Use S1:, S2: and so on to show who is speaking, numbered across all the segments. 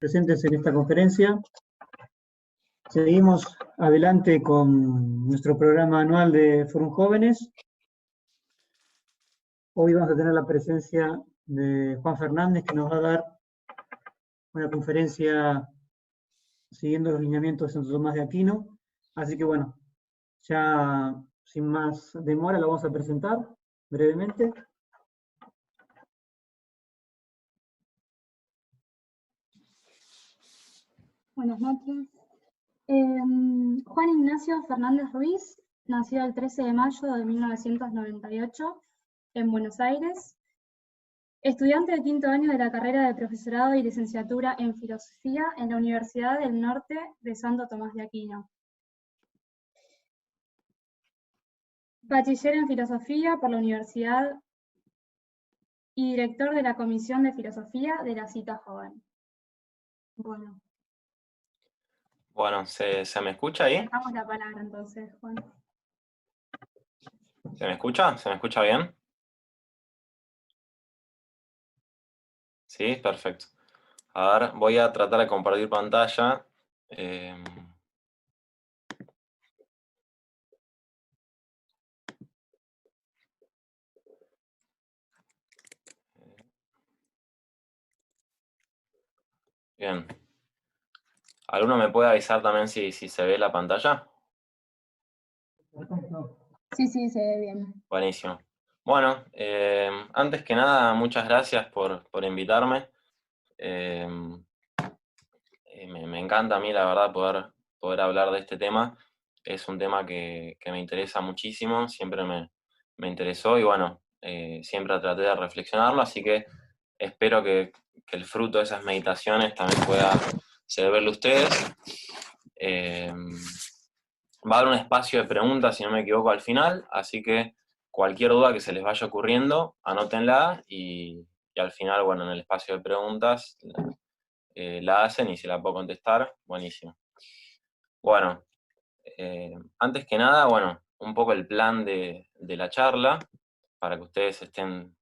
S1: presentes en esta conferencia. Seguimos adelante con nuestro programa anual de Forum Jóvenes. Hoy vamos a tener la presencia de Juan Fernández, que nos va a dar una conferencia siguiendo los lineamientos de Santo Tomás de Aquino. Así que bueno, ya sin más demora lo vamos a presentar brevemente.
S2: Buenas noches. Juan Ignacio Fernández Ruiz nació el 13 de mayo de 1998 en Buenos Aires. Estudiante de quinto año de la carrera de profesorado y licenciatura en filosofía en la Universidad del Norte de Santo Tomás de Aquino. Bachiller en filosofía por la universidad y director de la Comisión de Filosofía de la Cita Joven.
S3: Bueno, ¿se me escucha ahí?
S2: Dejamos la palabra entonces, Juan.
S3: ¿Se me escucha? ¿Se me escucha bien? Sí, perfecto. A ver, voy a tratar de compartir pantalla. Bien. ¿Alguno me puede avisar también si se ve la pantalla?
S2: Sí, se ve bien.
S3: Buenísimo. Bueno, antes que nada, muchas gracias por invitarme. Me encanta a mí, la verdad, poder hablar de este tema. Es un tema que me interesa muchísimo, siempre me interesó y bueno, siempre traté de reflexionarlo, así que espero que el fruto de esas meditaciones también pueda servirle a ustedes. Va a haber un espacio de preguntas, si no me equivoco, al final, así que cualquier duda que se les vaya ocurriendo, anótenla y al final, bueno, en el espacio de preguntas la hacen y si la puedo contestar, buenísimo. Bueno, antes que nada, bueno, un poco el plan de la charla, para que ustedes estén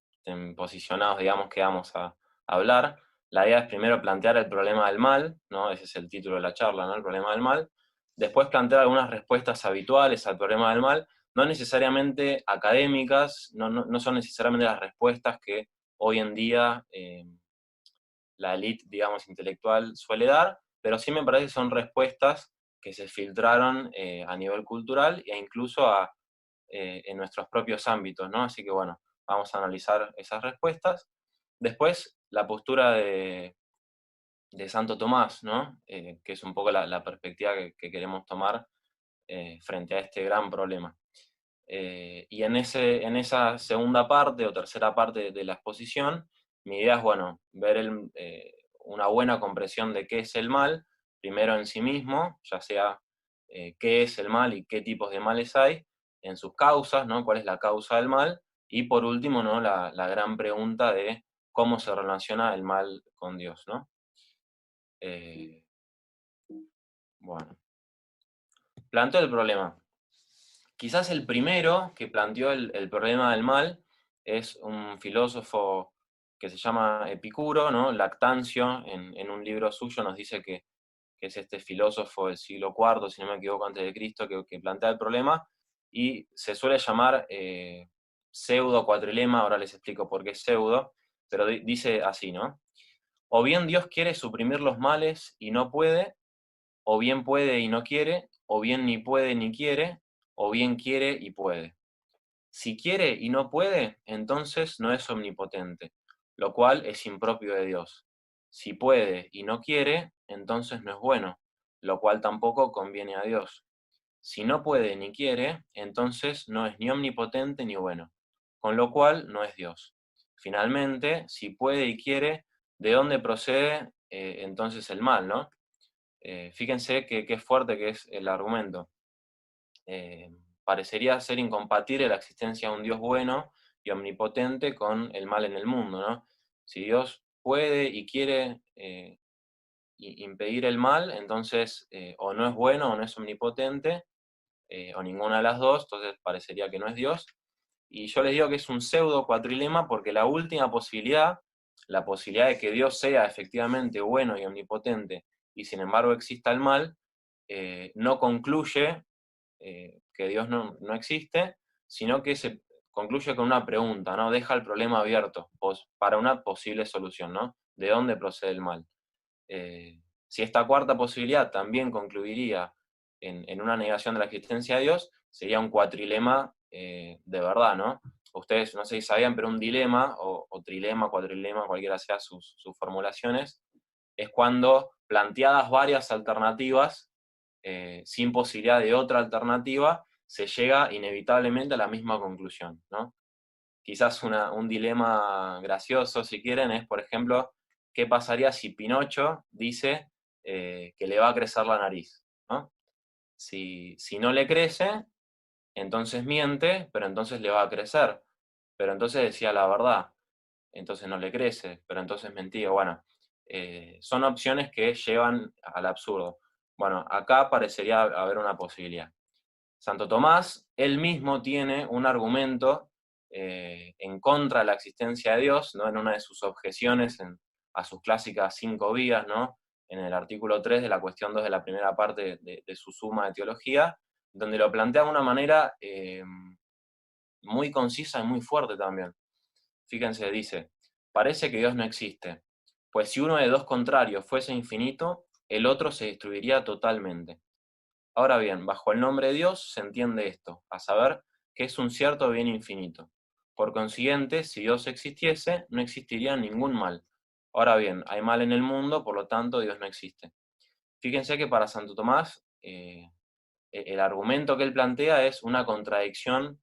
S3: posicionados, digamos, que vamos a hablar. La idea es primero plantear el problema del mal, ¿no? Ese es el título de la charla, ¿no? El problema del mal. Después plantear algunas respuestas habituales al problema del mal, no necesariamente académicas, no son necesariamente las respuestas que hoy en día la élite, digamos, intelectual suele dar, pero sí me parece que son respuestas que se filtraron a nivel cultural e incluso en nuestros propios ámbitos, ¿no? Así que bueno, vamos a analizar esas respuestas. Después, la postura de Santo Tomás, ¿no? Que es un poco la perspectiva que queremos tomar frente a este gran problema. Y en esa segunda parte o tercera parte de la exposición, mi idea es, bueno, ver una buena comprensión de qué es el mal, primero en sí mismo, ya sea qué es el mal y qué tipos de males hay, en sus causas, ¿no? ¿Cuál es la causa del mal? Y por último, ¿no? La gran pregunta de cómo se relaciona el mal con Dios, ¿no? Bueno, planteo el problema. Quizás el primero que planteó el problema del mal es un filósofo que se llama Epicuro, ¿no? Lactancio, en un libro suyo nos dice que es este filósofo del siglo IV, si no me equivoco, antes de Cristo, que plantea el problema, y se suele llamar pseudo cuatrilema, ahora les explico por qué es pseudo, pero dice así, ¿no? O bien Dios quiere suprimir los males y no puede, o bien puede y no quiere, o bien ni puede ni quiere, o bien quiere y puede. Si quiere y no puede, entonces no es omnipotente, lo cual es impropio de Dios. Si puede y no quiere, entonces no es bueno, lo cual tampoco conviene a Dios. Si no puede ni quiere, entonces no es ni omnipotente ni bueno, con lo cual no es Dios. Finalmente, si puede y quiere, ¿de dónde procede entonces el mal, no? Fíjense qué fuerte que es el argumento. Parecería ser incompatible la existencia de un Dios bueno y omnipotente con el mal en el mundo, ¿no? Si Dios puede y quiere impedir el mal, entonces o no es bueno o no es omnipotente, o ninguna de las dos, entonces parecería que no es Dios. Y yo les digo que es un pseudo cuatrilema porque la última posibilidad la posibilidad de que Dios sea efectivamente bueno y omnipotente, y sin embargo exista el mal, no concluye que Dios no existe, sino que se concluye con una pregunta, ¿no? Deja el problema abierto para una posible solución, ¿no? ¿De dónde procede el mal? Si esta cuarta posibilidad también concluiría en una negación de la existencia de Dios, sería un cuatrilema de verdad, ¿no? Ustedes no sé si sabían, pero un dilema, o trilema, cuatrilema, cualquiera sea sus formulaciones, es cuando planteadas varias alternativas, sin posibilidad de otra alternativa, se llega inevitablemente a la misma conclusión, ¿no? Quizás un dilema gracioso, si quieren, es, por ejemplo, ¿qué pasaría si Pinocho dice que le va a crecer la nariz? ¿No? Si no le crece, entonces miente, pero entonces le va a crecer. Pero entonces decía la verdad, entonces no le crece, pero entonces mentía. Bueno, son opciones que llevan al absurdo. Bueno, acá parecería haber una posibilidad. Santo Tomás, él mismo tiene un argumento en contra de la existencia de Dios, ¿no? En una de sus objeciones a sus clásicas 5 vías, ¿no? En el artículo 3 de la cuestión 2 de la primera parte de su Suma de Teología, donde lo plantea de una manera muy concisa y muy fuerte también. Fíjense, dice, parece que Dios no existe, pues si uno de dos contrarios fuese infinito, el otro se destruiría totalmente. Ahora bien, bajo el nombre de Dios se entiende esto, a saber, que es un cierto bien infinito. Por consiguiente, si Dios existiese, no existiría ningún mal. Ahora bien, hay mal en el mundo, por lo tanto Dios no existe. Fíjense que para Santo Tomás, el argumento que él plantea es una contradicción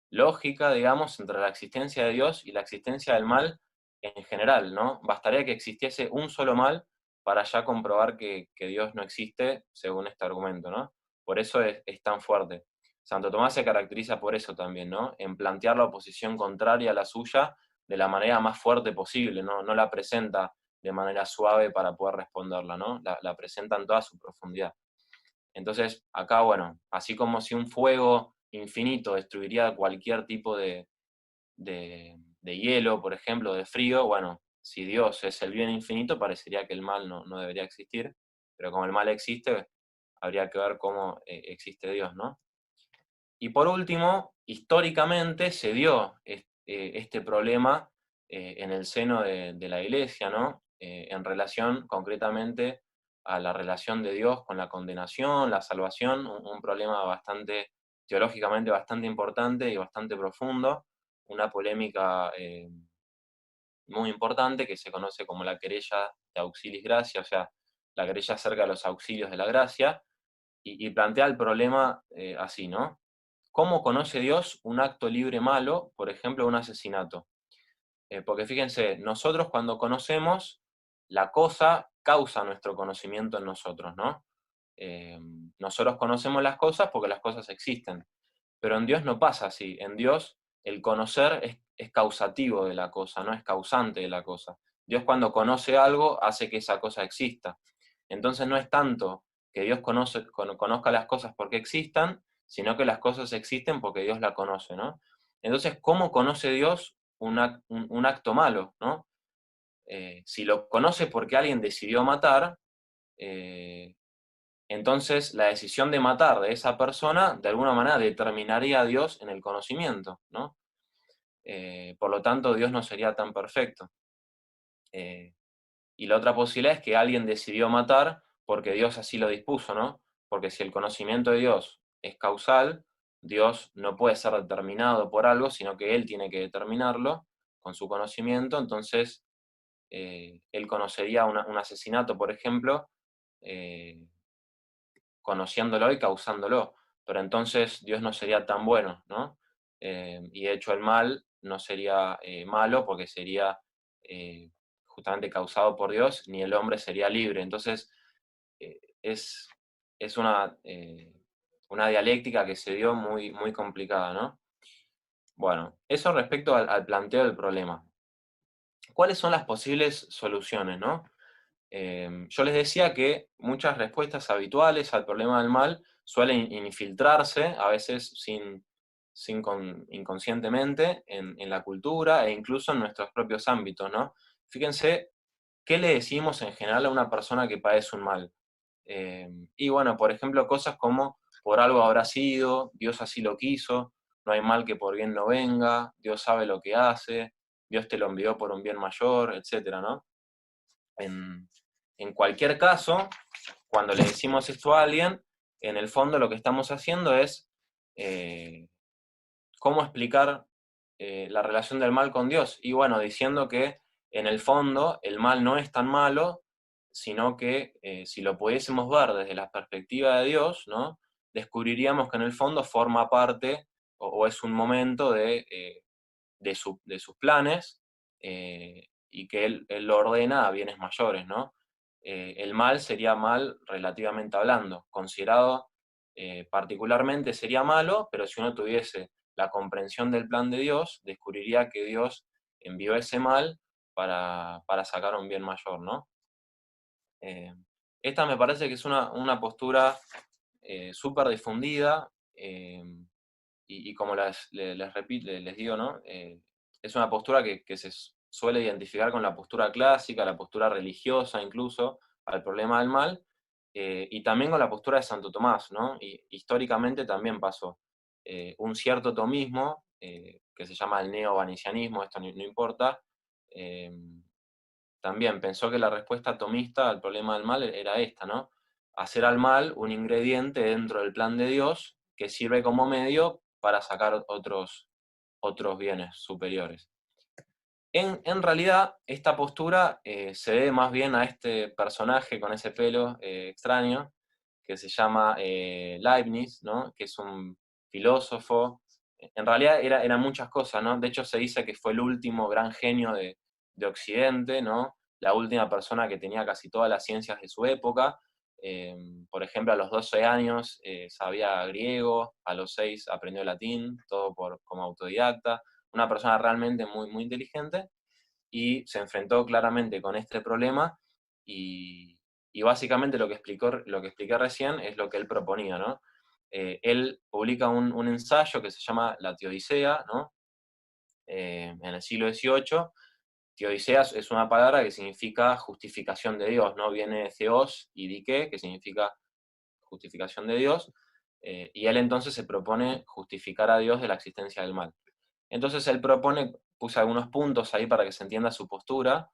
S3: lógica, digamos, entre la existencia de Dios y la existencia del mal en general, ¿no? Bastaría que existiese un solo mal para ya comprobar que Dios no existe, según este argumento, ¿no? Por eso es tan fuerte. Santo Tomás se caracteriza por eso también, ¿no? En plantear la oposición contraria a la suya de la manera más fuerte posible, ¿no? No la presenta de manera suave para poder responderla, ¿no? La presenta en toda su profundidad. Entonces, acá, bueno, así como si un fuego infinito destruiría cualquier tipo de hielo, por ejemplo, de frío, bueno, si Dios es el bien infinito, parecería que el mal no debería existir, pero como el mal existe, habría que ver cómo existe Dios, ¿no? Y por último, históricamente se dio este problema en el seno de la Iglesia, ¿no? En relación concretamente a la relación de Dios con la condenación, la salvación, un problema bastante, teológicamente bastante importante y bastante profundo, una polémica muy importante que se conoce como la querella de Auxilis Gracia, o sea, la querella acerca de los auxilios de la gracia, y plantea el problema así, ¿no? ¿Cómo conoce Dios un acto libre malo, por ejemplo, un asesinato? Porque fíjense, nosotros cuando conocemos, la cosa causa nuestro conocimiento en nosotros, ¿no? Nosotros conocemos las cosas porque las cosas existen, pero en Dios no pasa así. En Dios el conocer es causativo de la cosa, no es causante de la cosa. Dios cuando conoce algo hace que esa cosa exista. Entonces no es tanto que Dios conozca las cosas porque existan, sino que las cosas existen porque Dios la conoce, ¿no? Entonces, ¿cómo conoce Dios un acto malo, ¿no? Si lo conoce porque alguien decidió matar, entonces la decisión de matar de esa persona, de alguna manera, determinaría a Dios en el conocimiento, ¿no? Por lo tanto, Dios no sería tan perfecto. Y la otra posibilidad es que alguien decidió matar porque Dios así lo dispuso, ¿no? Porque si el conocimiento de Dios es causal, Dios no puede ser determinado por algo, sino que Él tiene que determinarlo con su conocimiento. Entonces, Él conocería un asesinato, por ejemplo, conociéndolo y causándolo. Pero entonces Dios no sería tan bueno, ¿no? Y de hecho el mal no sería malo porque sería justamente causado por Dios, ni el hombre sería libre. Entonces es una dialéctica que se dio muy, muy complicada, ¿no? Bueno, eso respecto al planteo del problema. ¿Cuáles son las posibles soluciones, no? Yo les decía que muchas respuestas habituales al problema del mal suelen infiltrarse, a veces sin inconscientemente en la cultura e incluso en nuestros propios ámbitos, ¿no? Fíjense, ¿qué le decimos en general a una persona que padece un mal? Y bueno, por ejemplo, cosas como, por algo habrá sido, Dios así lo quiso, no hay mal que por bien no venga, Dios sabe lo que hace, Dios te lo envió por un bien mayor, etcétera, ¿no? En cualquier caso, cuando le decimos esto a alguien, en el fondo lo que estamos haciendo es cómo explicar la relación del mal con Dios. Y bueno, diciendo que en el fondo el mal no es tan malo, sino que si lo pudiésemos ver desde la perspectiva de Dios, ¿no? Descubriríamos que en el fondo forma parte o es un momento de sus planes y que él lo ordena a bienes mayores, ¿no? El mal sería mal relativamente hablando, considerado particularmente sería malo, pero si uno tuviese la comprensión del plan de Dios, descubriría que Dios envió ese mal para sacar un bien mayor, ¿no? Esta me parece que es una postura súper difundida, y como les digo, ¿no? Es una postura que se suele identificar con la postura clásica, la postura religiosa incluso, al problema del mal, y también con la postura de Santo Tomás, ¿no? Y históricamente también pasó. Un cierto tomismo, que se llama el neovanicianismo, esto no importa, eh, también pensó que la respuesta tomista al problema del mal era esta, ¿no? Hacer al mal un ingrediente dentro del plan de Dios que sirve como medio para sacar otros bienes superiores. En realidad, esta postura se debe más bien a este personaje con ese pelo extraño, que se llama Leibniz, ¿no? Que es un filósofo. En realidad eran muchas cosas, ¿no? De hecho, se dice que fue el último gran genio de Occidente, ¿no? La última persona que tenía casi todas las ciencias de su época. Por ejemplo, a los 12 años sabía griego, a los 6 aprendió latín, todo como autodidacta. Una persona realmente muy, muy inteligente, y se enfrentó claramente con este problema y básicamente lo que expliqué recién es lo que él proponía, ¿no? Él publica un ensayo que se llama La Teodicea, ¿no? En el siglo XVIII. Teodicea es una palabra que significa justificación de Dios, ¿no? Viene de theos y dike, que significa justificación de Dios, y él entonces se propone justificar a Dios de la existencia del mal. Entonces él propone, puse algunos puntos ahí para que se entienda su postura,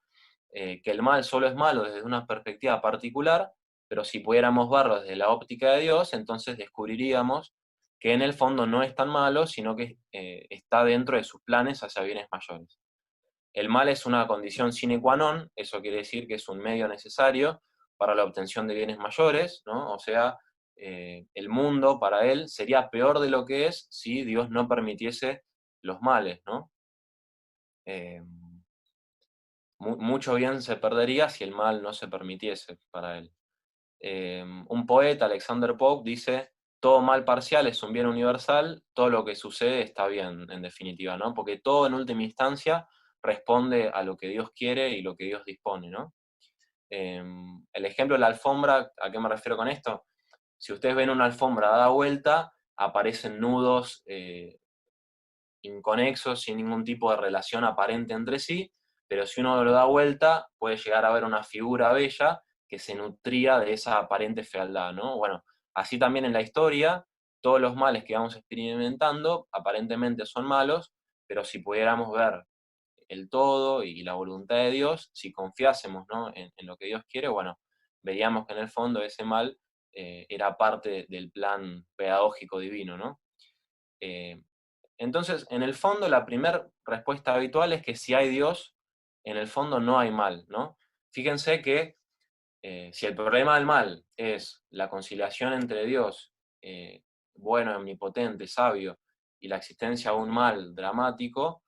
S3: que el mal solo es malo desde una perspectiva particular, pero si pudiéramos verlo desde la óptica de Dios, entonces descubriríamos que en el fondo no es tan malo, sino que está dentro de sus planes hacia bienes mayores. El mal es una condición sine qua non, eso quiere decir que es un medio necesario para la obtención de bienes mayores, ¿no? O sea, el mundo para él sería peor de lo que es si Dios no permitiese los males, ¿no? Mucho bien se perdería si el mal no se permitiese para él. Un poeta, Alexander Pope, dice: todo mal parcial es un bien universal, todo lo que sucede está bien, en definitiva, ¿no? Porque todo en última instancia responde a lo que Dios quiere y lo que Dios dispone, ¿no? El ejemplo de la alfombra, ¿a qué me refiero con esto? Si ustedes ven una alfombra dada vuelta, aparecen nudos inconexos, sin ningún tipo de relación aparente entre sí, pero si uno lo da vuelta, puede llegar a ver una figura bella que se nutría de esa aparente fealdad, ¿no? Bueno, así también en la historia, todos los males que vamos experimentando aparentemente son malos, pero si pudiéramos ver el todo y la voluntad de Dios, si confiásemos, ¿no? en lo que Dios quiere, bueno, veríamos que en el fondo ese mal era parte del plan pedagógico divino, ¿no? Entonces, en el fondo, la primera respuesta habitual es que si hay Dios, en el fondo no hay mal, ¿no? Fíjense que si el problema del mal es la conciliación entre Dios, bueno, omnipotente, sabio, y la existencia de un mal dramático,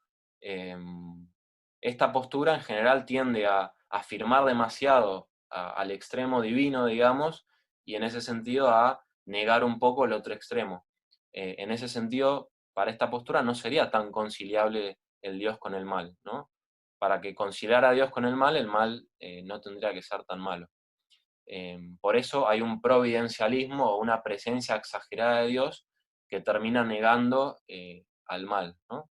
S3: esta postura en general tiende a afirmar demasiado al extremo divino, digamos, y en ese sentido a negar un poco el otro extremo. En ese sentido, para esta postura no sería tan conciliable el Dios con el mal, ¿no? Para que conciliar a Dios con el mal no tendría que ser tan malo. Por eso hay un providencialismo o una presencia exagerada de Dios que termina negando al mal, ¿no?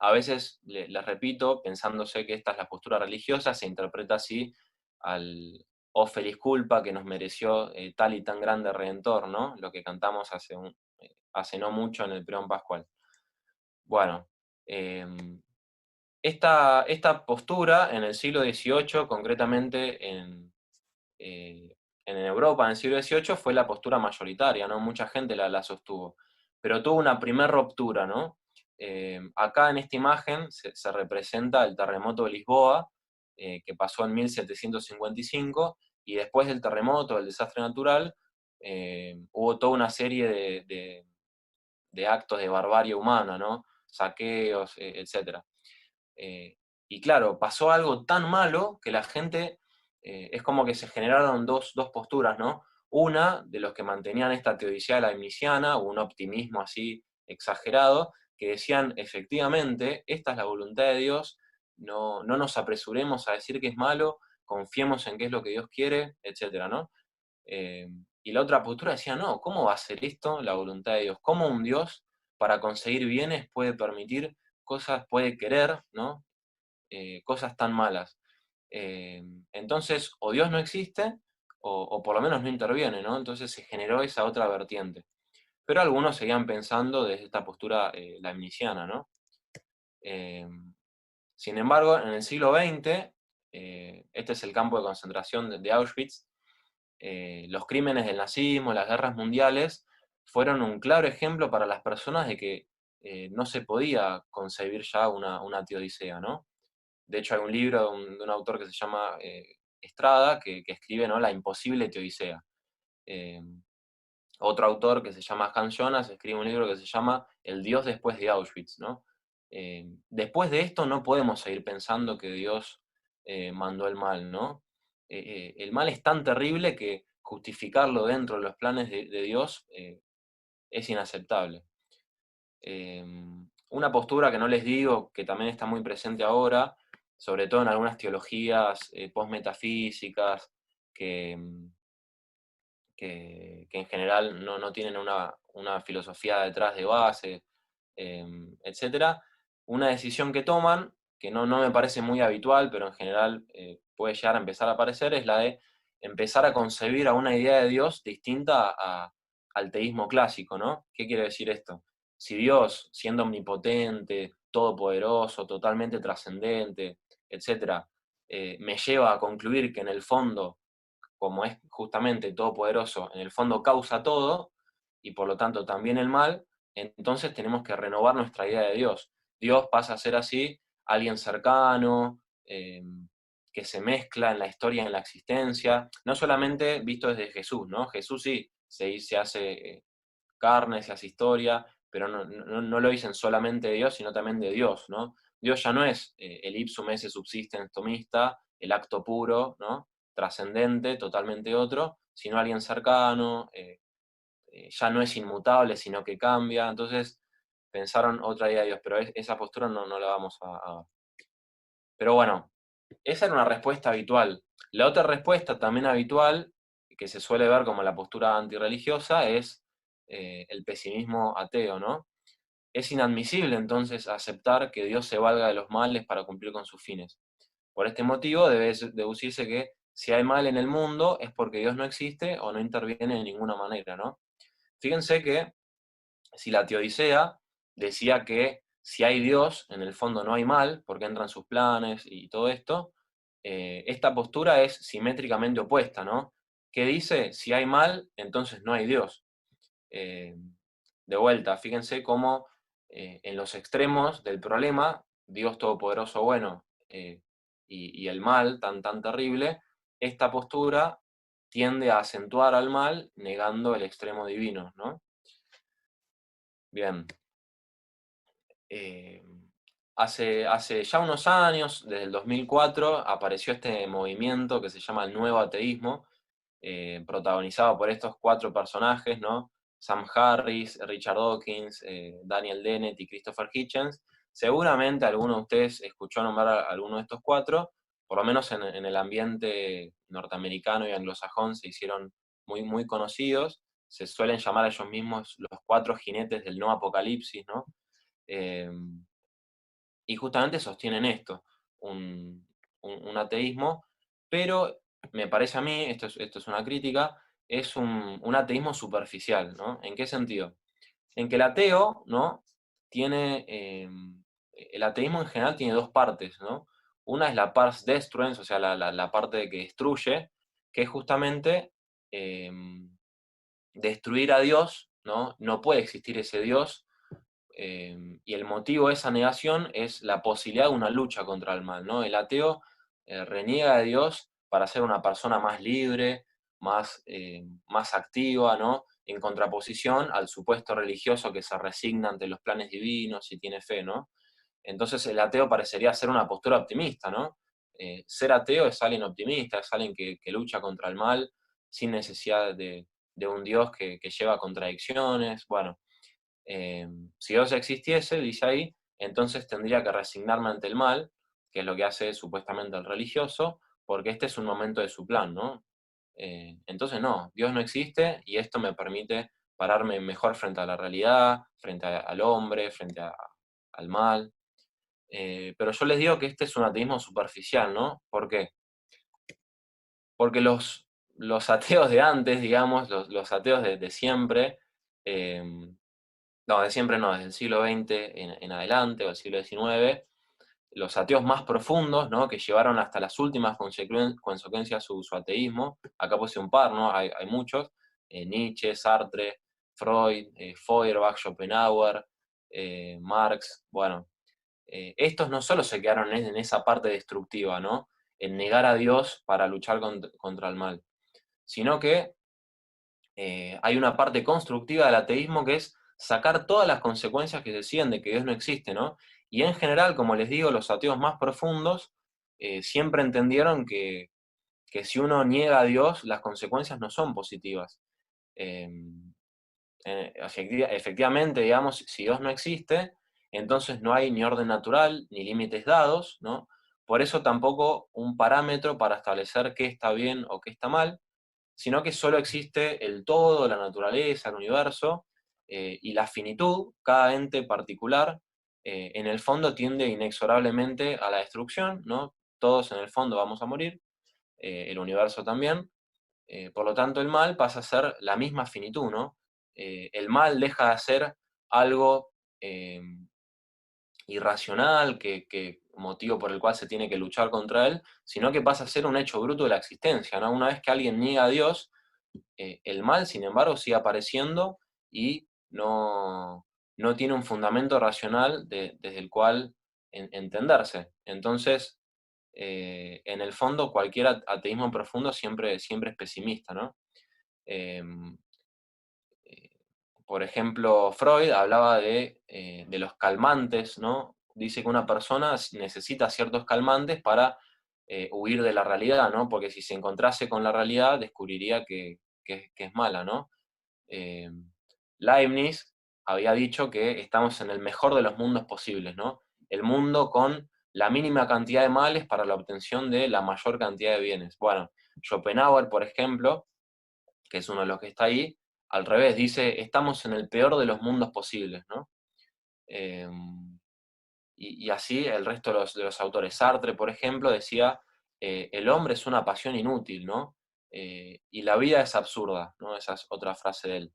S3: A veces, les repito, pensándose que esta es la postura religiosa, se interpreta así al "oh feliz culpa que nos mereció tal y tan grande Redentor", ¿no? Lo que cantamos hace no mucho en el pregón pascual. Bueno, esta postura en el siglo XVIII, concretamente en Europa en el siglo XVIII, fue la postura mayoritaria, ¿no? Mucha gente la sostuvo. Pero tuvo una primera ruptura, ¿no? Acá en esta imagen se representa el terremoto de Lisboa, que pasó en 1755, y después del terremoto, del desastre natural, hubo toda una serie de actos de barbarie humana, ¿no? Saqueos, etc. Y claro, pasó algo tan malo que la gente, es como que se generaron dos posturas, ¿no? Una de los que mantenían esta teodicidad leibniziana, un optimismo así exagerado, que decían, efectivamente, esta es la voluntad de Dios, no nos apresuremos a decir que es malo, confiemos en qué es lo que Dios quiere, etc., ¿no? Y la otra postura decía, no, ¿cómo va a ser esto la voluntad de Dios? ¿Cómo un Dios, para conseguir bienes, puede permitir cosas, puede querer, ¿no? Cosas tan malas? Entonces, o Dios no existe, o por lo menos no interviene, ¿no? Entonces se generó esa otra vertiente. Pero algunos seguían pensando desde esta postura leibniziana, ¿no? Sin embargo, en el siglo XX, este es el campo de concentración de Auschwitz, los crímenes del nazismo, las guerras mundiales, fueron un claro ejemplo para las personas de que no se podía concebir ya una teodicea, ¿no? De hecho, hay un libro de un autor que se llama Estrada, que escribe, ¿no?, La imposible teodicea. Otro autor que se llama Hans Jonas escribe un libro que se llama El Dios después de Auschwitz, ¿no? Después de esto no podemos seguir pensando que Dios mandó el mal, ¿no? El mal es tan terrible que justificarlo dentro de los planes de Dios es inaceptable. Una postura que no les digo, que también está muy presente ahora, sobre todo en algunas teologías post-metafísicas, que en general no tienen una filosofía detrás de base, etc. Una decisión que toman, que no me parece muy habitual, pero en general puede llegar a empezar a aparecer, es la de empezar a concebir a una idea de Dios distinta al teísmo clásico, ¿no? ¿Qué quiere decir esto? Si Dios, siendo omnipotente, todopoderoso, totalmente trascendente, etc., me lleva a concluir que en el fondo, como es justamente todopoderoso, en el fondo causa todo, y por lo tanto también el mal, entonces tenemos que renovar nuestra idea de Dios. Dios pasa a ser así, alguien cercano, que se mezcla en la historia, en la existencia, no solamente visto desde Jesús, ¿no? Jesús sí, se hace carne, se hace historia, pero no lo dicen solamente de Dios, sino también de Dios, ¿no? Dios ya no es el ipsum esse subsistens tomista, el acto puro, ¿no?, trascendente, totalmente otro, sino alguien cercano, ya no es inmutable, sino que cambia. Entonces pensaron otra idea de Dios, pero esa postura no la vamos a... Pero bueno, esa era una respuesta habitual. La otra respuesta también habitual, que se suele ver como la postura antirreligiosa, es el pesimismo ateo, ¿no? Es inadmisible entonces aceptar que Dios se valga de los males para cumplir con sus fines. Por este motivo debe deducirse que si hay mal en el mundo es porque Dios no existe o no interviene de ninguna manera, ¿no? Fíjense que si la teodicea decía que si hay Dios, en el fondo no hay mal, porque entran sus planes y todo esto, esta postura es simétricamente opuesta, ¿no? Que dice, si hay mal, entonces no hay Dios. De vuelta, fíjense cómo en los extremos del problema, Dios todopoderoso bueno y el mal tan terrible, esta postura tiende a acentuar al mal negando el extremo divino, ¿no? Bien. Hace ya unos años, desde el 2004, apareció este movimiento que se llama el Nuevo Ateísmo, protagonizado por estos 4 personajes, ¿no? Sam Harris, Richard Dawkins, Daniel Dennett y Christopher Hitchens. Seguramente alguno de ustedes escuchó nombrar a alguno de estos 4, por lo menos en el ambiente norteamericano y anglosajón se hicieron muy conocidos. se suelen llamar a ellos mismos los 4 jinetes del no apocalipsis, ¿no? Y justamente sostienen esto, un ateísmo, pero me parece a mí, esto es una crítica, es un ateísmo superficial, ¿no? ¿En qué sentido? En que el ateo, ¿no? Tiene, el ateísmo en general tiene 2 partes, ¿no? Una es la pars destruens, o sea, la parte que destruye, que es justamente destruir a Dios, ¿no? No puede existir ese Dios, y el motivo de esa negación es la posibilidad de una lucha contra el mal, ¿no? El ateo reniega de Dios para ser una persona más libre, más activa, ¿no? En contraposición al supuesto religioso que se resigna ante los planes divinos y tiene fe, ¿no? Entonces el ateo parecería ser una postura optimista, ¿no? Ser ateo es alguien optimista, es alguien que lucha contra el mal sin necesidad de un Dios que lleva contradicciones. Bueno, si Dios existiese, dice ahí, entonces tendría que resignarme ante el mal, que es lo que hace supuestamente el religioso, porque este es un momento de su plan, ¿no? Entonces no, Dios no existe y esto me permite pararme mejor frente a la realidad, frente al hombre, frente al mal. Pero yo les digo que este es un ateísmo superficial, ¿no? ¿Por qué? Porque los ateos de antes, digamos, los ateos de siempre, eh, no, de siempre no, desde el siglo XX en adelante, o el siglo XIX, los ateos más profundos, ¿no? Que llevaron hasta las últimas consecuencias su ateísmo, acá puse un par, ¿no? Hay muchos, Nietzsche, Sartre, Freud, Feuerbach, Schopenhauer, Marx, bueno, estos no solo se quedaron en esa parte destructiva, ¿no? En negar a Dios para luchar contra el mal, sino que hay una parte constructiva del ateísmo que es sacar todas las consecuencias que decían de que Dios no existe, ¿no? Y en general, como les digo, los ateos más profundos siempre entendieron que si uno niega a Dios, las consecuencias no son positivas. Eh, efectivamente, digamos, si Dios no existe, entonces no hay ni orden natural, ni límites dados, ¿no? Por eso tampoco un parámetro para establecer qué está bien o qué está mal, sino que solo existe el todo, la naturaleza, el universo, y la finitud, cada ente particular, en el fondo tiende inexorablemente a la destrucción, ¿no? Todos en el fondo vamos a morir, el universo también, por lo tanto el mal pasa a ser la misma finitud, ¿no? El mal deja de ser algo irracional, motivo por el cual se tiene que luchar contra él, sino que pasa a ser un hecho bruto de la existencia, ¿no? Una vez que alguien niega a Dios, el mal, sin embargo, sigue apareciendo y no tiene un fundamento racional desde el cual entenderse. Entonces, en el fondo, cualquier ateísmo profundo siempre es pesimista, ¿no? Em, eh, por ejemplo, Freud hablaba de los calmantes, ¿no? Dice que una persona necesita ciertos calmantes para huir de la realidad, ¿no? Porque si se encontrase con la realidad, descubriría que es mala, ¿no? Eh, Leibniz había dicho que estamos en el mejor de los mundos posibles, ¿no? El mundo con la mínima cantidad de males para la obtención de la mayor cantidad de bienes. Bueno, Schopenhauer, por ejemplo, que es uno de los que está ahí, al revés, dice, estamos en el peor de los mundos posibles, ¿no? Eh, y así el resto de los autores. Sartre, por ejemplo, decía, el hombre es una pasión inútil, ¿no? Y la vida es absurda, ¿no? Esa es otra frase de él.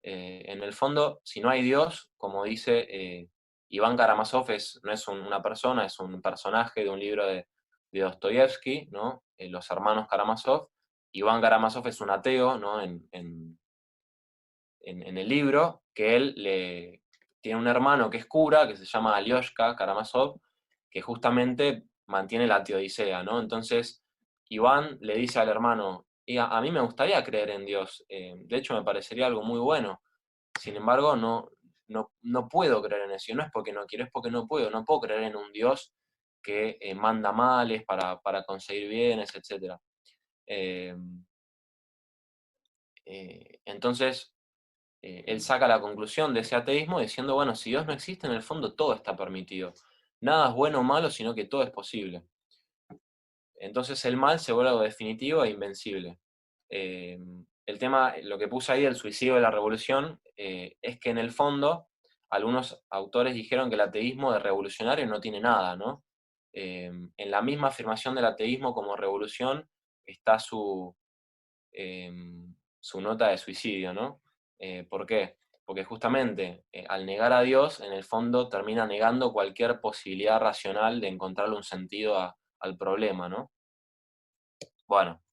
S3: En el fondo, si no hay Dios, como dice Iván Karamazov, no es una persona, es un personaje de un libro de Dostoyevsky, ¿no? Los hermanos Karamazov. Iván Karamazov es un ateo, ¿no? En el libro, que tiene un hermano que es cura, que se llama Alyoshka Karamazov, que justamente mantiene la teodicea, ¿no? Entonces, Iván le dice al hermano, y a mí me gustaría creer en Dios, de hecho me parecería algo muy bueno, sin embargo, no puedo creer en eso, y no es porque no quiero, es porque no puedo creer en un Dios que manda males para conseguir bienes, etc. Entonces, él saca la conclusión de ese ateísmo diciendo, bueno, si Dios no existe, en el fondo todo está permitido. Nada es bueno o malo, sino que todo es posible. Entonces el mal se vuelve algo definitivo e invencible. el tema, lo que puse ahí, el suicidio de la revolución, es que en el fondo algunos autores dijeron que el ateísmo de revolucionario no tiene nada, ¿no? En la misma afirmación del ateísmo como revolución está su nota de suicidio, ¿no? ¿Por qué? Porque justamente al negar a Dios, en el fondo termina negando cualquier posibilidad racional de encontrarle un sentido al problema, ¿no? Bueno,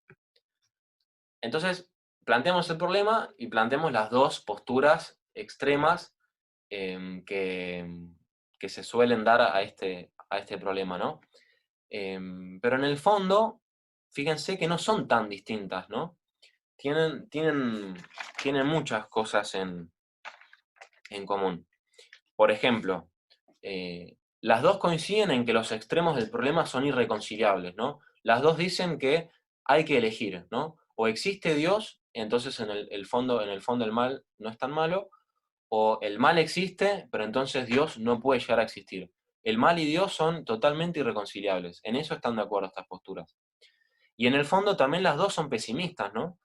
S3: entonces planteamos el problema y planteemos las dos posturas extremas que se suelen dar a este problema, ¿no? Pero en el fondo, fíjense que no son tan distintas, ¿no? Tienen muchas cosas en común. Por ejemplo, las dos coinciden en que los extremos del problema son irreconciliables, ¿no? Las dos dicen que hay que elegir, ¿no? O existe Dios, entonces en el fondo el mal no es tan malo, o el mal existe, pero entonces Dios no puede llegar a existir. El mal y Dios son totalmente irreconciliables. En eso están de acuerdo estas posturas. Y en el fondo también las dos son pesimistas, ¿no?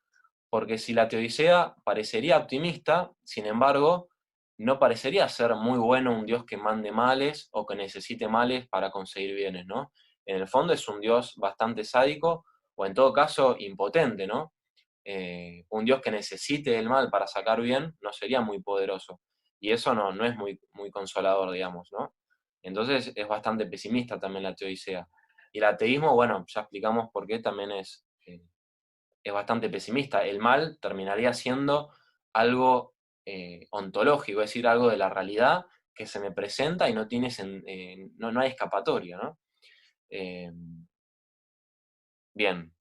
S3: Porque si la teodicea parecería optimista, sin embargo, no parecería ser muy bueno un Dios que mande males o que necesite males para conseguir bienes, ¿no? En el fondo es un Dios bastante sádico o en todo caso impotente, ¿no? Un Dios que necesite el mal para sacar bien no sería muy poderoso. Y eso no es muy consolador, digamos, ¿no? Entonces es bastante pesimista también la teodicea. Y el ateísmo, bueno, ya explicamos por qué también es bastante pesimista. El mal terminaría siendo algo ontológico, es decir, algo de la realidad que se me presenta y no no hay escapatoria, ¿no? Bien.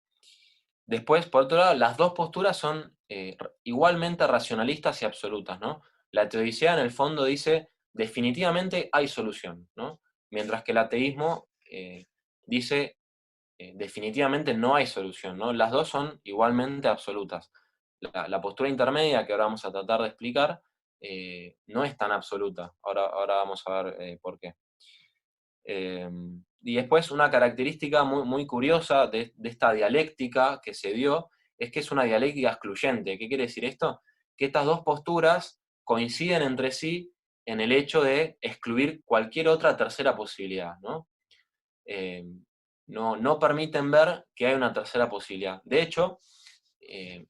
S3: Después, por otro lado, las dos posturas son igualmente racionalistas y absolutas, ¿no? La teodicea en el fondo dice, definitivamente hay solución, ¿no? Mientras que el ateísmo dice, definitivamente no hay solución, ¿no? Las dos son igualmente absolutas. La postura intermedia que ahora vamos a tratar de explicar no es tan absoluta. Ahora vamos a ver por qué. Y después una característica muy curiosa de esta dialéctica que se dio es que es una dialéctica excluyente. ¿Qué quiere decir esto? Que estas dos posturas coinciden entre sí en el hecho de excluir cualquier otra tercera posibilidad, ¿no? No permiten ver que hay una tercera posibilidad. De hecho,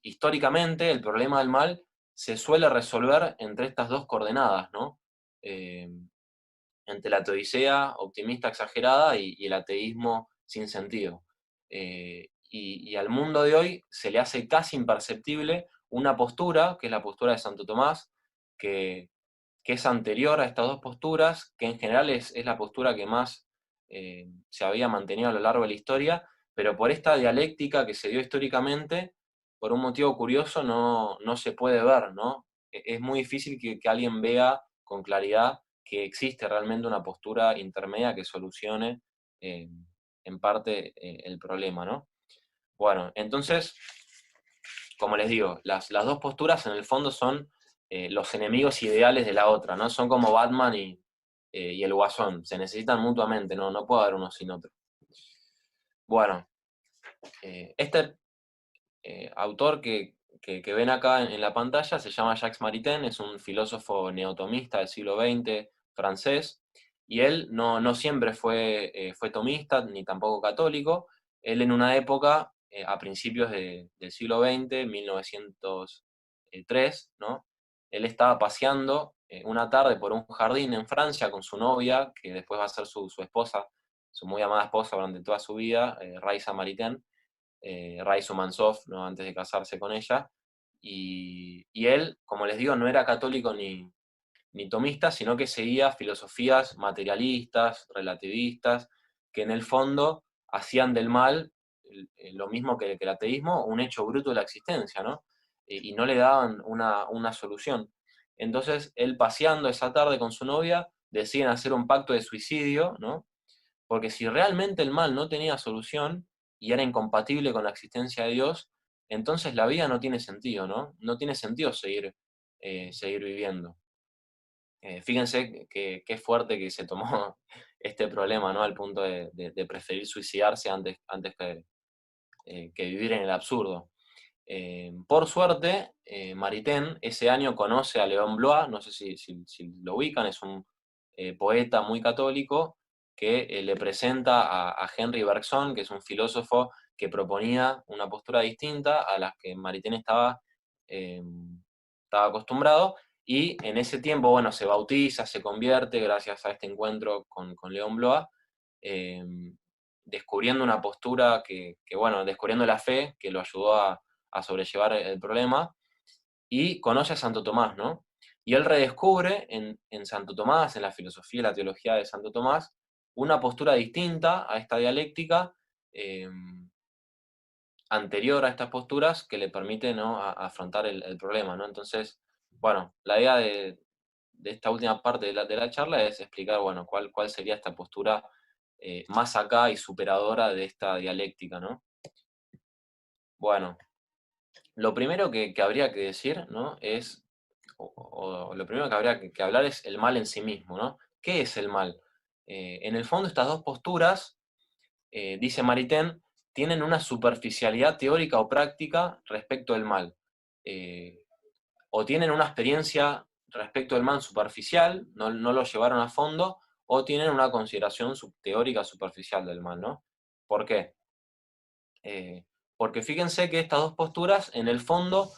S3: históricamente el problema del mal se suele resolver entre estas dos coordenadas, ¿no? Entre la teodicea optimista exagerada y el ateísmo sin sentido. Y al mundo de hoy se le hace casi imperceptible una postura, que es la postura de Santo Tomás, que es anterior a estas dos posturas, que en general es la postura que más se había mantenido a lo largo de la historia, pero por esta dialéctica que se dio históricamente, por un motivo curioso, no se puede ver, ¿no? Es muy difícil que alguien vea con claridad que existe realmente una postura intermedia que solucione en parte el problema, ¿no? Bueno, entonces, como les digo, las dos posturas en el fondo son los enemigos ideales de la otra, ¿no? Son como Batman y el Guasón, se necesitan mutuamente, no puede haber uno sin otro. Bueno, este autor que ven acá en la pantalla se llama Jacques Maritain, es un filósofo neotomista del siglo XX francés, y él no siempre fue tomista ni tampoco católico. Él en una época, a principios del siglo XX, 1903, ¿no? Él estaba paseando una tarde por un jardín en Francia con su novia, que después va a ser su esposa, su muy amada esposa durante toda su vida, Raisa Maritain, Rais Umansov, ¿no? Antes de casarse con ella, y él, como les digo, no era católico ni tomista, sino que seguía filosofías materialistas, relativistas, que en el fondo hacían del mal, lo mismo que el ateísmo, un hecho bruto de la existencia, ¿no? Y no le daban una solución. Entonces, él paseando esa tarde con su novia, deciden hacer un pacto de suicidio, ¿no? Porque si realmente el mal no tenía solución y era incompatible con la existencia de Dios, entonces la vida no tiene sentido, ¿no? No tiene sentido seguir viviendo. Fíjense qué fuerte que se tomó este problema, ¿no? Al punto de preferir suicidarse antes que vivir en el absurdo. Por suerte, Maritain ese año conoce a Léon Blois, no sé si lo ubican, es un poeta muy católico que le presenta a Henri Bergson, que es un filósofo que proponía una postura distinta a las que Maritain estaba acostumbrado, y en ese tiempo, bueno, se bautiza, se convierte gracias a este encuentro con Léon Blois, descubriendo una postura bueno, descubriendo la fe que lo ayudó a sobrellevar el problema, y conoce a Santo Tomás, ¿no? Y él redescubre en Santo Tomás, en la filosofía y la teología de Santo Tomás, una postura distinta a esta dialéctica, anterior a estas posturas, que le permite, ¿no?, afrontar el problema, ¿no? Entonces, bueno, la idea de esta última parte de la charla es explicar, bueno, cuál sería esta postura más acá y superadora de esta dialéctica, ¿no? Bueno, lo primero que habría que decir, ¿no?, es, o lo primero que habría que hablar es el mal en sí mismo, ¿no? ¿Qué es el mal? En el fondo, estas dos posturas, dice Maritain, tienen una superficialidad teórica o práctica respecto del mal. O tienen una experiencia respecto del mal superficial, no lo llevaron a fondo, o tienen una consideración teórica superficial del mal, ¿no? ¿Por qué? Porque fíjense que estas dos posturas, en el fondo,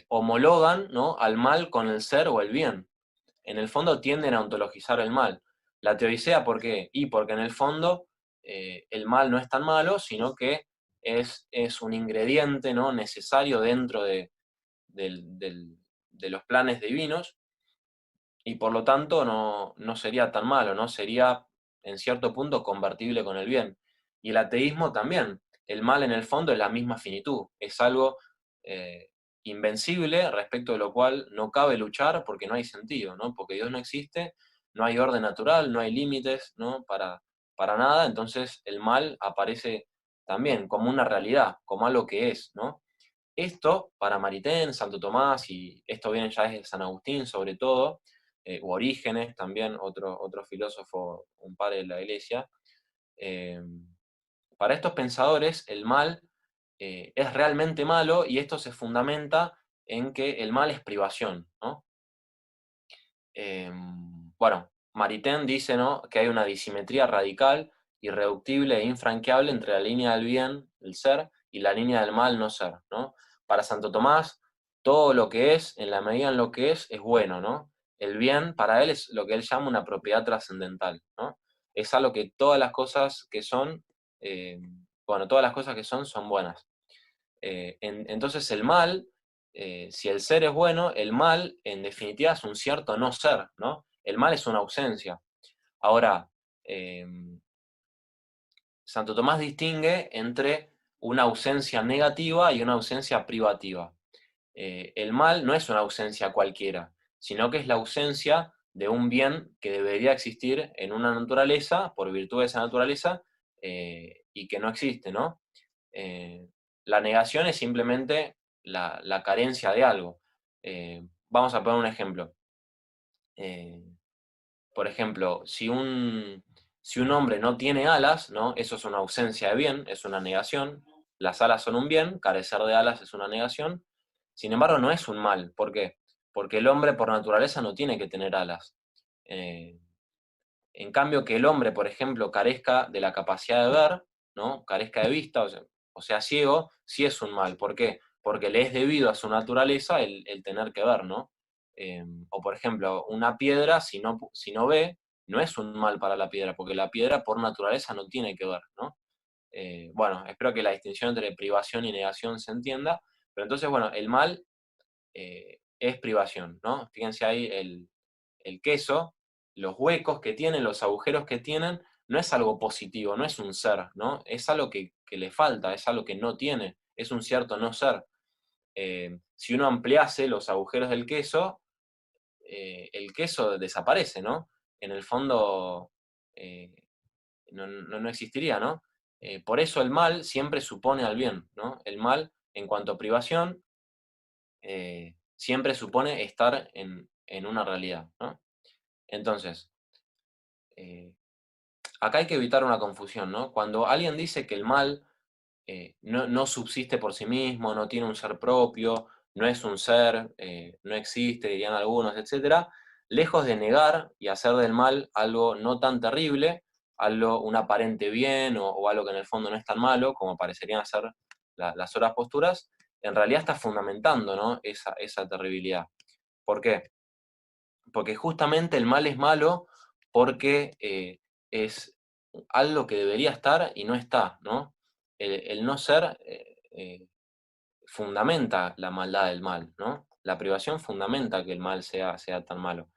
S3: homologan, ¿no?, al mal con el ser o el bien. En el fondo tienden a ontologizar el mal. La teodicea, ¿por qué? Y porque en el fondo el mal no es tan malo, sino que es un ingrediente, ¿no?, necesario dentro de los planes divinos, y por lo tanto no sería tan malo, ¿no? Sería en cierto punto convertible con el bien. Y el ateísmo también. El mal en el fondo es la misma finitud, es algo invencible, respecto de lo cual no cabe luchar porque no hay sentido, ¿no? Porque Dios no existe, no hay orden natural, no hay límites, ¿no?, para nada. Entonces el mal aparece también como una realidad, como algo que es, ¿no? Esto, para Maritain, Santo Tomás, y esto viene ya desde San Agustín sobre todo, u Orígenes también, otro filósofo, un padre de la Iglesia, eh, para estos pensadores el mal es realmente malo, y esto se fundamenta en que el mal es privación, ¿no? Bueno, Maritain dice, ¿no?, que hay una disimetría radical, irreductible e infranqueable entre la línea del bien, el ser, y la línea del mal, no ser, ¿no? Para Santo Tomás, todo lo que es, en la medida en lo que es bueno, ¿no? El bien, para él, es lo que él llama una propiedad trascendental, ¿no? Es algo que todas las cosas que son, bueno, todas las cosas que son buenas. Entonces el mal, si el ser es bueno, el mal en definitiva es un cierto no ser, ¿no? El mal es una ausencia. Ahora, Santo Tomás distingue entre una ausencia negativa y una ausencia privativa. El mal no es una ausencia cualquiera, sino que es la ausencia de un bien que debería existir en una naturaleza, por virtud de esa naturaleza, y que no existe, ¿no? La negación es simplemente la carencia de algo. Vamos a poner un ejemplo. Por ejemplo, si un hombre no tiene alas, ¿no?, eso es una ausencia de bien, es una negación. Las alas son un bien, carecer de alas es una negación. Sin embargo, no es un mal. ¿Por qué? Porque el hombre por naturaleza no tiene que tener alas. Eh, en cambio, que el hombre, por ejemplo, carezca de la capacidad de ver, ¿no?, carezca de vista, o sea, ciego, sí es un mal. ¿Por qué? Porque le es debido a su naturaleza el tener que ver, ¿no? O por ejemplo, una piedra, si no ve, no es un mal para la piedra, porque la piedra por naturaleza no tiene que ver, ¿no? Bueno, espero que la distinción entre privación y negación se entienda, pero entonces, bueno, el mal es privación, ¿no? Fíjense ahí el queso, los huecos que tienen, los agujeros que tienen, no es algo positivo, no es un ser, ¿no? Es algo que le falta, es algo que no tiene, es un cierto no ser. Si uno ampliase los agujeros del queso, el queso desaparece, ¿no? En el fondo eh, no existiría, ¿no? Por eso el mal siempre supone al bien, ¿no? El mal, en cuanto a privación, siempre supone estar en una realidad, ¿no? Entonces, acá hay que evitar una confusión, ¿no? Cuando alguien dice que el mal no subsiste por sí mismo, no tiene un ser propio, no es un ser, no existe, dirían algunos, etc., lejos de negar y hacer del mal algo no tan terrible, algo, un aparente bien o algo que en el fondo no es tan malo, como parecerían ser las otras posturas, en realidad está fundamentando, ¿no?, esa terribilidad. ¿Por qué? Porque justamente el mal es malo porque es algo que debería estar y no está, ¿no? El no ser fundamenta la maldad del mal, ¿no? La privación fundamenta que el mal sea tan malo.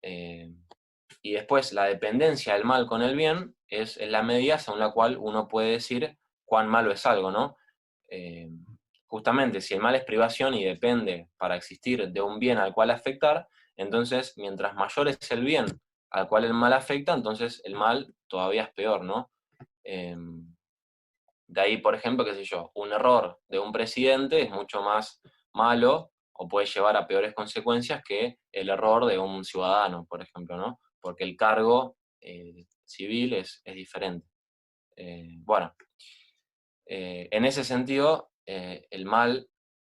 S3: Y después la dependencia del mal con el bien es la medida según la cual uno puede decir cuán malo es algo, ¿no? Eh, Justamente, si el mal es privación y depende para existir de un bien al cual afectar, entonces mientras mayor es el bien al cual el mal afecta, entonces el mal todavía es peor, ¿no? De ahí, por ejemplo, qué sé yo, un error de un presidente es mucho más malo o puede llevar a peores consecuencias que el error de un ciudadano, por ejemplo, ¿no? Porque el cargo civil es diferente. Bueno, en ese sentido, el mal,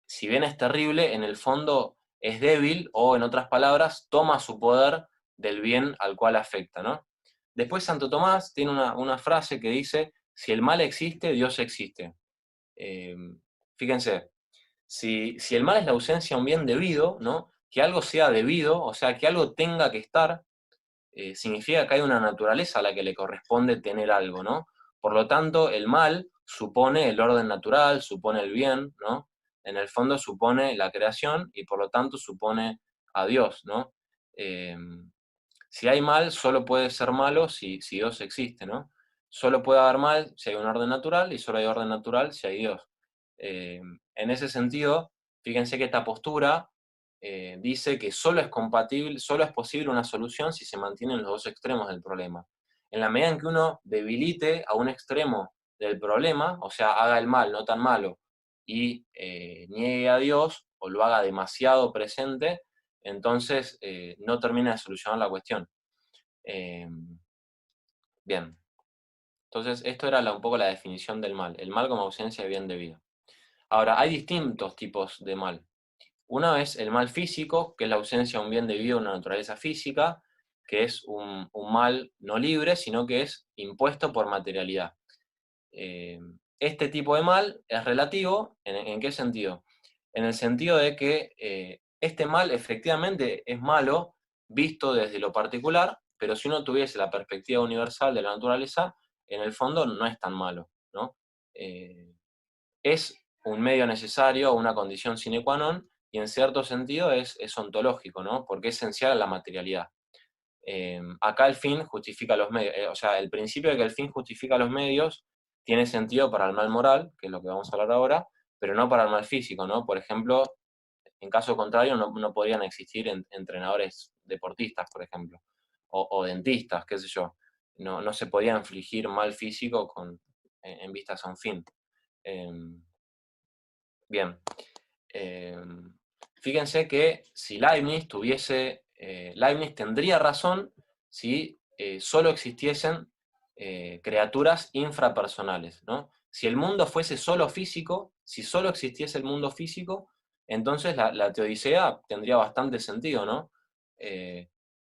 S3: si bien es terrible, en el fondo es débil o, en otras palabras, toma su poder del bien al cual afecta, ¿no? Después Santo Tomás tiene una frase que dice, si el mal existe, Dios existe. Fíjense, si el mal es la ausencia de un bien debido, ¿no?, que algo sea debido, o sea, que algo tenga que estar, significa que hay una naturaleza a la que le corresponde tener algo, ¿no? Por lo tanto, el mal supone el orden natural, supone el bien, ¿no? En el fondo supone la creación y por lo tanto supone a Dios, ¿no? Eh, si hay mal, solo puede ser malo si Dios existe, ¿no? Solo puede haber mal si hay un orden natural y solo hay orden natural si hay Dios. En ese sentido, fíjense que esta postura dice que solo es compatible, solo es posible una solución si se mantienen los dos extremos del problema. En la medida en que uno debilite a un extremo del problema, o sea, haga el mal no tan malo y niegue a Dios o lo haga demasiado presente, entonces no termina de solucionar la cuestión. Bien, entonces esto era un poco la definición del mal, el mal como ausencia de bien debido. Ahora, hay distintos tipos de mal. Una es el mal físico, que es la ausencia de un bien debido a una naturaleza física, que es un mal no libre, sino que es impuesto por materialidad. Este tipo de mal es relativo, ¿en qué sentido? En el sentido de que este mal efectivamente es malo visto desde lo particular, pero si uno tuviese la perspectiva universal de la naturaleza, en el fondo no es tan malo, ¿no? Es un medio necesario, una condición sine qua non, y en cierto sentido es ontológico, ¿no? Porque es esencial a la materialidad. Acá el fin justifica los medios, o sea, el principio de que el fin justifica los medios tiene sentido para el mal moral, que es lo que vamos a hablar ahora, pero no para el mal físico, ¿no? Por ejemplo, en caso contrario, no podrían existir entrenadores deportistas, por ejemplo, o dentistas, qué sé yo. No se podía infligir mal físico en vistas a un fin. Bien. Fíjense que si Leibniz Leibniz tendría razón si solo existiesen criaturas infrapersonales, ¿no? Si el mundo fuese solo físico, si solo existiese el mundo físico, entonces la teodicea tendría bastante sentido, ¿no?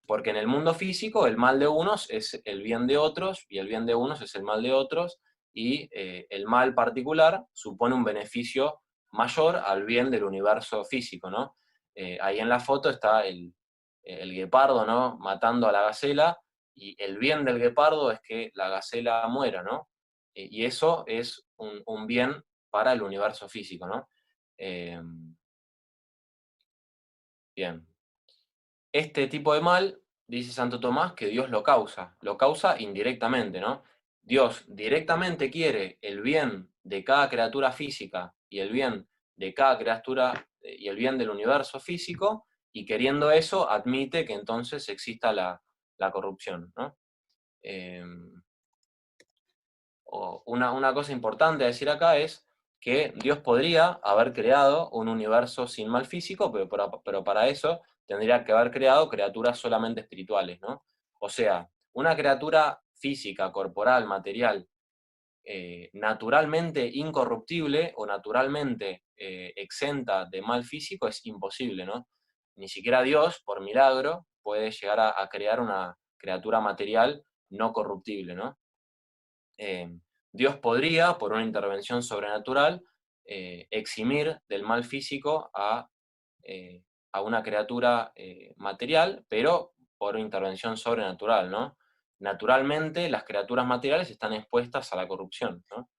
S3: Porque en el mundo físico el mal de unos es el bien de otros y el bien de unos es el mal de otros y el mal particular supone un beneficio mayor al bien del universo físico, ¿no? Ahí en la foto está el guepardo, ¿no?, matando a la gacela, y el bien del guepardo es que la gacela muera, ¿no? Y eso es un bien para el universo físico, ¿no? Bien. Este tipo de mal, dice Santo Tomás, que Dios lo causa indirectamente, ¿no? Dios directamente quiere el bien de cada criatura física y el bien de cada criatura y el bien del universo físico, y queriendo eso admite que entonces exista la corrupción, ¿no? Una cosa importante a decir acá es que Dios podría haber creado un universo sin mal físico, pero para eso tendría que haber creado criaturas solamente espirituales, ¿no? O sea, una criatura física, corporal, material, naturalmente incorruptible o naturalmente exenta de mal físico es imposible, ¿no? Ni siquiera Dios, por milagro, puede llegar a crear una criatura material no corruptible, ¿no? Dios podría, por una intervención sobrenatural, eximir del mal físico a una criatura material, pero por intervención sobrenatural, ¿no? Naturalmente, las criaturas materiales están expuestas a la corrupción, ¿no?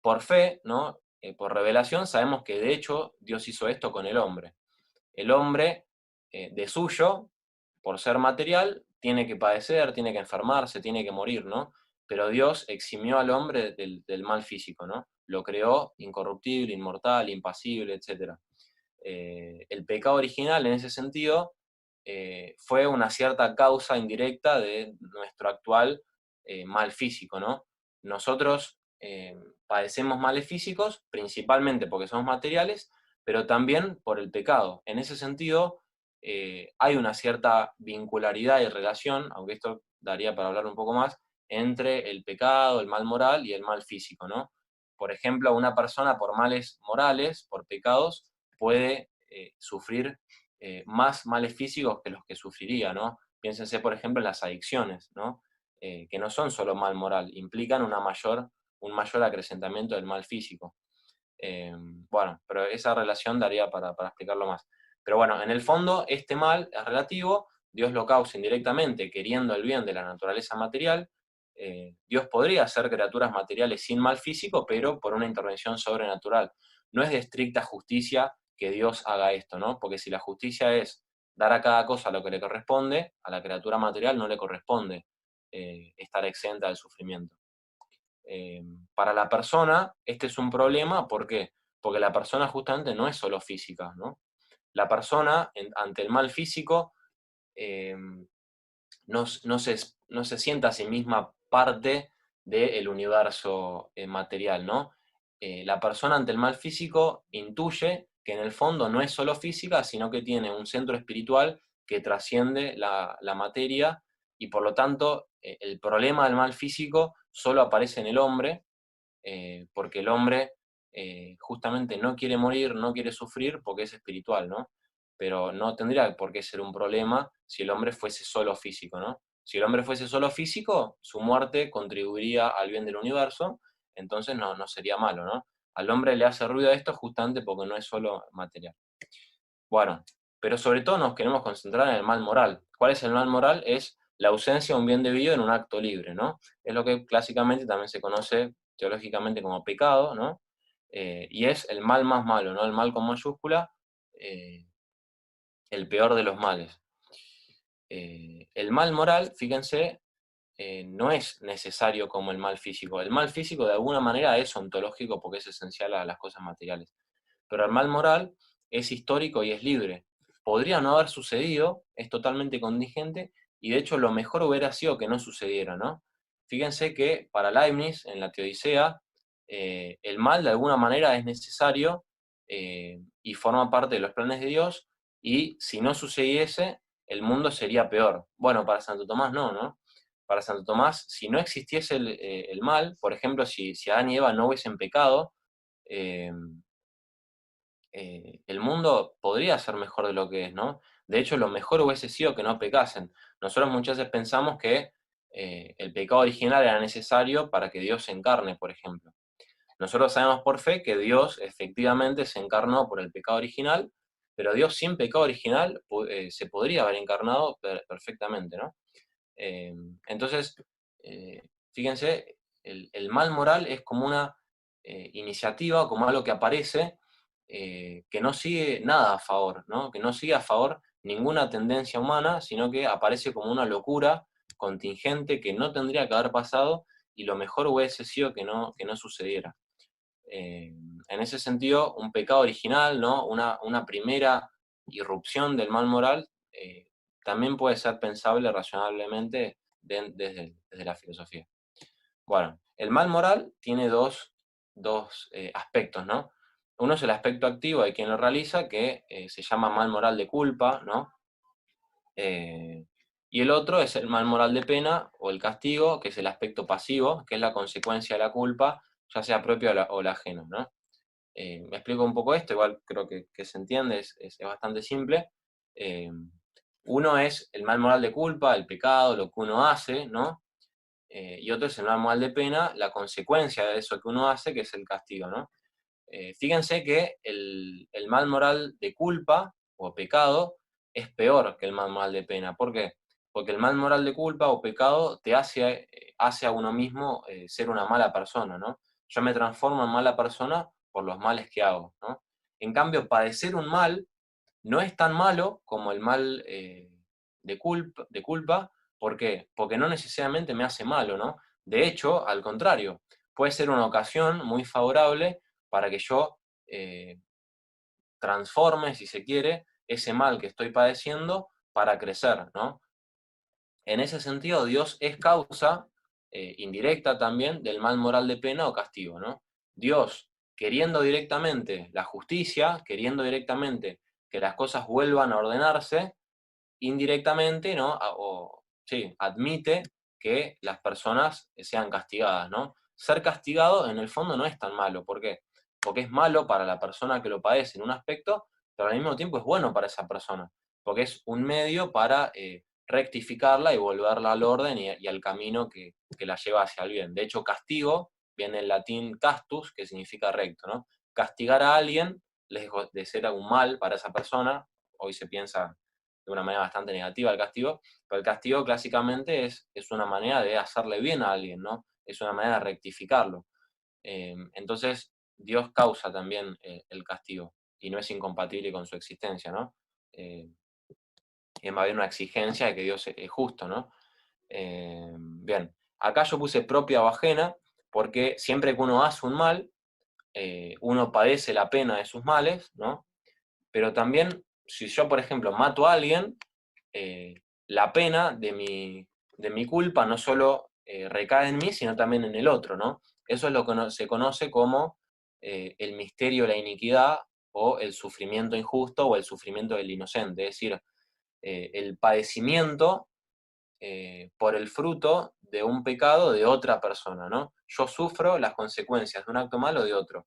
S3: Por fe, ¿no? Por revelación, sabemos que de hecho Dios hizo esto con el hombre. El hombre, de suyo, por ser material, tiene que padecer, tiene que enfermarse, tiene que morir, ¿no? Pero Dios eximió al hombre del mal físico, ¿no? Lo creó incorruptible, inmortal, impasible, etc. El pecado original, en ese sentido, fue una cierta causa indirecta de nuestro actual mal físico, ¿no? Nosotros padecemos males físicos, principalmente porque somos materiales, pero también por el pecado. En ese sentido, hay una cierta vincularidad y relación, aunque esto daría para hablar un poco más, entre el pecado, el mal moral y el mal físico, ¿no? Por ejemplo, una persona por males morales, por pecados, puede sufrir más males físicos que los que sufriría, ¿no? Piénsense, por ejemplo, en las adicciones, ¿no? Que no son solo mal moral, implican un mayor acrecentamiento del mal físico. Bueno, pero esa relación daría para explicarlo más. Pero bueno, en el fondo, este mal es relativo, Dios lo causa indirectamente, queriendo el bien de la naturaleza material. Dios podría hacer criaturas materiales sin mal físico, pero por una intervención sobrenatural. No es de estricta justicia que Dios haga esto, ¿no? Porque si la justicia es dar a cada cosa lo que le corresponde, a la criatura material no le corresponde estar exenta del sufrimiento. Para la persona, este es un problema, ¿por qué? Porque la persona justamente no es solo física, ¿no? La persona, ante el mal físico, no se sienta a sí misma parte del universo material, ¿no? La persona ante el mal físico intuye que en el fondo no es solo física, sino que tiene un centro espiritual que trasciende la materia y por lo tanto el problema del mal físico solo aparece en el hombre, porque el hombre justamente no quiere morir, no quiere sufrir porque es espiritual, ¿no? Pero no tendría por qué ser un problema si el hombre fuese solo físico, ¿no? Si el hombre fuese solo físico, su muerte contribuiría al bien del universo, entonces no sería malo, ¿no? Al hombre le hace ruido esto justamente porque no es solo material. Bueno, pero sobre todo nos queremos concentrar en el mal moral. ¿Cuál es el mal moral? Es la ausencia de un bien debido en un acto libre, ¿no? Es lo que clásicamente también se conoce teológicamente como pecado, ¿no? Y es el mal más malo, ¿no? El mal con mayúscula, el peor de los males. El mal moral, fíjense, no es necesario como el mal físico. El mal físico de alguna manera es ontológico porque es esencial a las cosas materiales. Pero el mal moral es histórico y es libre. Podría no haber sucedido, es totalmente contingente, y de hecho lo mejor hubiera sido que no sucediera, ¿no? Fíjense que para Leibniz, en la Teodicea, el mal de alguna manera es necesario y forma parte de los planes de Dios, y si no sucediese, el mundo sería peor. Bueno, para Santo Tomás no. Para Santo Tomás, si no existiese el mal, por ejemplo, si Adán y Eva no hubiesen pecado, el mundo podría ser mejor de lo que es, ¿no? De hecho, lo mejor hubiese sido que no pecasen. Nosotros muchas veces pensamos que el pecado original era necesario para que Dios se encarne, por ejemplo. Nosotros sabemos por fe que Dios efectivamente se encarnó por el pecado original, pero Dios sin pecado original se podría haber encarnado perfectamente, ¿no? Entonces, fíjense, el mal moral es como una iniciativa, como algo que aparece, que no sigue nada a favor, ¿no? Que no sigue a favor ninguna tendencia humana, sino que aparece como una locura contingente que no tendría que haber pasado y lo mejor hubiese sido que no sucediera. En ese sentido, un pecado original, ¿no? Una primera irrupción del mal moral, también puede ser pensable razonablemente desde la filosofía. Bueno, el mal moral tiene dos aspectos, ¿no? Uno es el aspecto activo de quien lo realiza, que se llama mal moral de culpa, ¿no? Y el otro es el mal moral de pena o el castigo, que es el aspecto pasivo, que es la consecuencia de la culpa, ya sea propio o la ajeno, ¿no? Me explico un poco esto, igual creo que se entiende, es bastante simple. Uno es el mal moral de culpa, el pecado, lo que uno hace, ¿no? Y otro es el mal moral de pena, la consecuencia de eso que uno hace, que es el castigo, ¿no? Fíjense que el mal moral de culpa o pecado es peor que el mal moral de pena. ¿Por qué? Porque el mal moral de culpa o pecado te hace a uno mismo ser una mala persona, ¿no? Yo me transformo en mala persona por los males que hago, ¿no? En cambio, padecer un mal no es tan malo como el mal de culpa. ¿Por qué? Porque no necesariamente me hace malo, ¿no? De hecho, al contrario, puede ser una ocasión muy favorable para que yo transforme, si se quiere, ese mal que estoy padeciendo para crecer, ¿no? En ese sentido, Dios es causa indirecta también del mal moral de pena o castigo, ¿no? Dios, queriendo directamente la justicia, queriendo directamente que las cosas vuelvan a ordenarse, indirectamente, ¿no? Sí, admite que las personas sean castigadas, ¿no? Ser castigado en el fondo no es tan malo. ¿Por qué? Porque es malo para la persona que lo padece en un aspecto, pero al mismo tiempo es bueno para esa persona, porque es un medio para rectificarla y volverla al orden y al camino que la lleva hacia el bien. De hecho, castigo viene del latín castus, que significa recto, ¿no? Castigar a alguien, lejos de ser algún mal para esa persona, hoy se piensa de una manera bastante negativa el castigo, pero el castigo clásicamente es una manera de hacerle bien a alguien, ¿no? Es una manera de rectificarlo. Entonces, Dios causa también el castigo y no es incompatible con su existencia, ¿no? Es más bien una exigencia de que Dios es justo, ¿no? Bien, acá yo puse propia o ajena porque siempre que uno hace un mal, uno padece la pena de sus males, ¿no? Pero también, si yo, por ejemplo, mato a alguien, la pena de mi culpa no solo recae en mí, sino también en el otro, ¿no? Eso es lo que se conoce como el misterio de la iniquidad o el sufrimiento injusto o el sufrimiento del inocente, es decir, el padecimiento por el fruto de un pecado de otra persona, ¿no? Yo sufro las consecuencias de un acto malo de otro.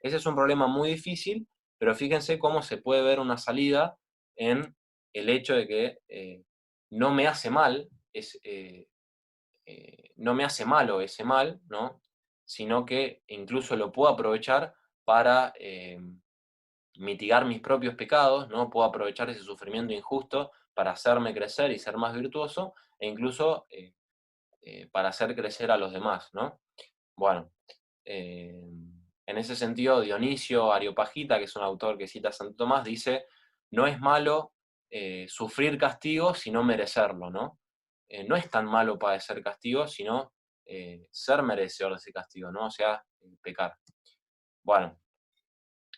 S3: Ese es un problema muy difícil, pero fíjense cómo se puede ver una salida en el hecho de que no me hace mal, no me hace malo ese mal, ¿no? Sino que incluso lo puedo aprovechar para mitigar mis propios pecados, ¿no? Puedo aprovechar ese sufrimiento injusto para hacerme crecer y ser más virtuoso, e incluso para hacer crecer a los demás, ¿no? Bueno, en ese sentido, Dionisio Areopagita, que es un autor que cita a Santo Tomás, dice, no es malo sufrir castigo, sino merecerlo, ¿no? No es tan malo padecer castigo, sino ser merecedor de ese castigo, ¿no? O sea, pecar. Bueno,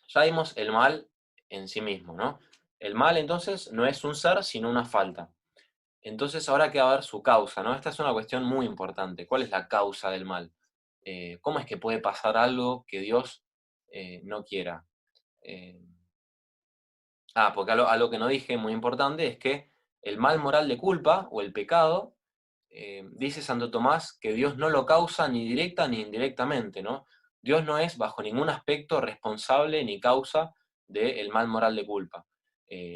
S3: ya vimos el mal en sí mismo, ¿no? El mal, entonces, no es un ser, sino una falta. Entonces, ahora hay que ver su causa, ¿no? Esta es una cuestión muy importante. ¿Cuál es la causa del mal? ¿Cómo es que puede pasar algo que Dios no quiera? Eh, Porque algo que no dije, muy importante, es que el mal moral de culpa o el pecado, dice Santo Tomás que Dios no lo causa ni directa ni indirectamente, ¿no? Dios no es bajo ningún aspecto responsable ni causa del mal moral de culpa.